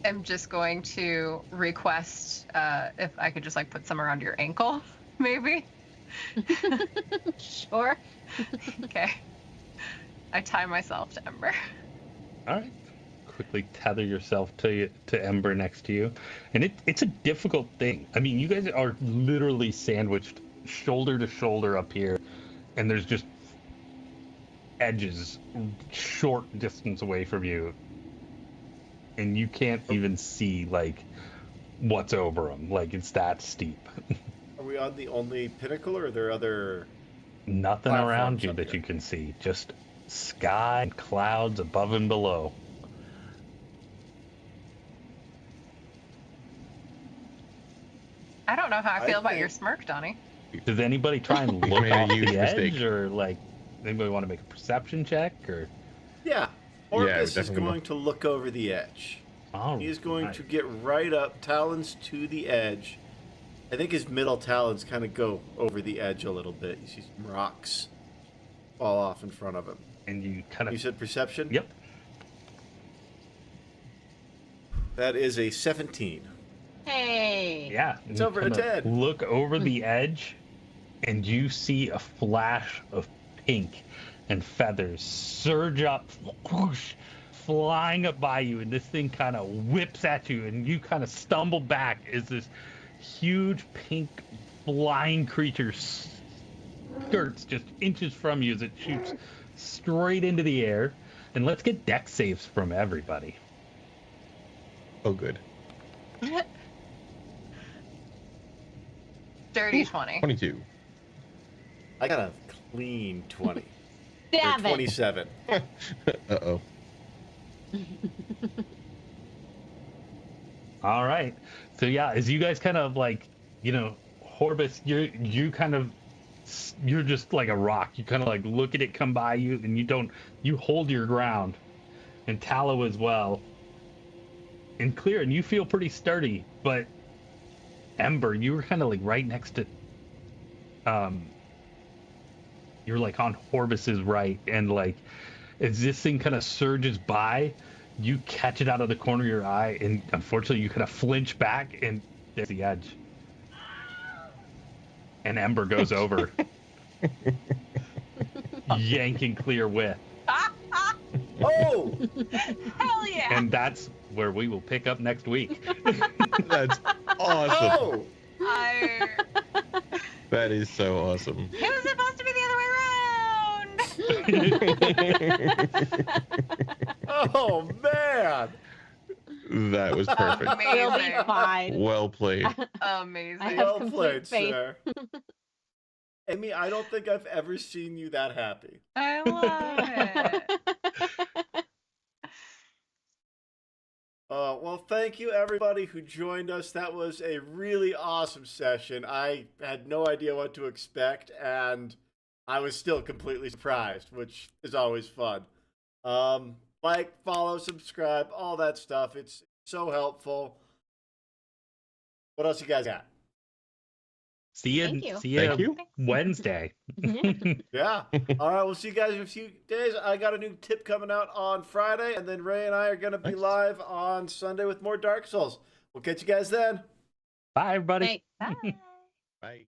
am just going to request if I could just put some around your ankle, maybe. Sure. Okay. I tie myself to Ember. all right. quickly tether yourself to Ember next to you, and it's a difficult thing. I mean, you guys are literally sandwiched shoulder to shoulder up here, and there's just edges short distance away from you, and you can't even see like what's over them. Like, it's that steep. Are we on the only pinnacle, or are there other? Nothing around Platforms you up that here. you can see, just sky and clouds above and below. I don't know how I I feel about think- your smirk, Donnie. Does anybody try and You look made a off huge the edge, mistake. or like anybody want to make a perception check, or? Yeah. Yeah, Orbis is definitely going to look over the edge. Oh, He's going nice. to get right up, talons to the edge. I think his middle talons kind of go over the edge a little bit. You see some rocks fall off in front of him. And you kind You of. said perception? Yep. That is a 17. Hey. Yeah. It's you over a kinda 10. Look over the edge, and you see a flash of pink and feathers surge up, whoosh, flying up by you, and this thing kind of whips at you, and you kind of stumble back as this huge pink flying creature skirts just inches from you as it shoots straight into the air. And let's get dex saves from everybody. Oh, good. Dirty 20. 22. I got a clean 20. Or Damn it. 27. Uh-oh. All right. So yeah, as you guys kind of like, Horbis, you're just like a rock. You kind of like look at it come by you, and you hold your ground. And Tallow as well. And Clear, and you feel pretty sturdy, but Ember, you were kind of like right next to, you're like on Horbis's right, and like as this thing kind of surges by, you catch it out of the corner of your eye, and unfortunately you kind of flinch back, and there's the edge. And Ember goes over, yanking Clear with. Oh! Hell yeah! And that's where we will pick up next week. That's awesome. Oh! That is so awesome. It was supposed to be the other way around! Oh, man! That was perfect. You'll be Amazing. fine. Well played. Amazing. I have Well complete played, faith. sir. Amy, I don't think I've ever seen you that happy. I love it. Well, thank you everybody who joined us. That was a really awesome session. I had no idea what to expect, and I was still completely surprised, which is always fun. Like, follow, subscribe, all that stuff. It's so helpful. What else you guys got? See Thank you. Thank you. Wednesday. Yeah. All right, we'll see you guys in a few days. I got a new tip coming out on Friday, and then Ray and I are going to be Nice. live on Sunday with more Dark Souls. We'll catch you guys then. Bye, everybody. Thanks. Bye. Bye.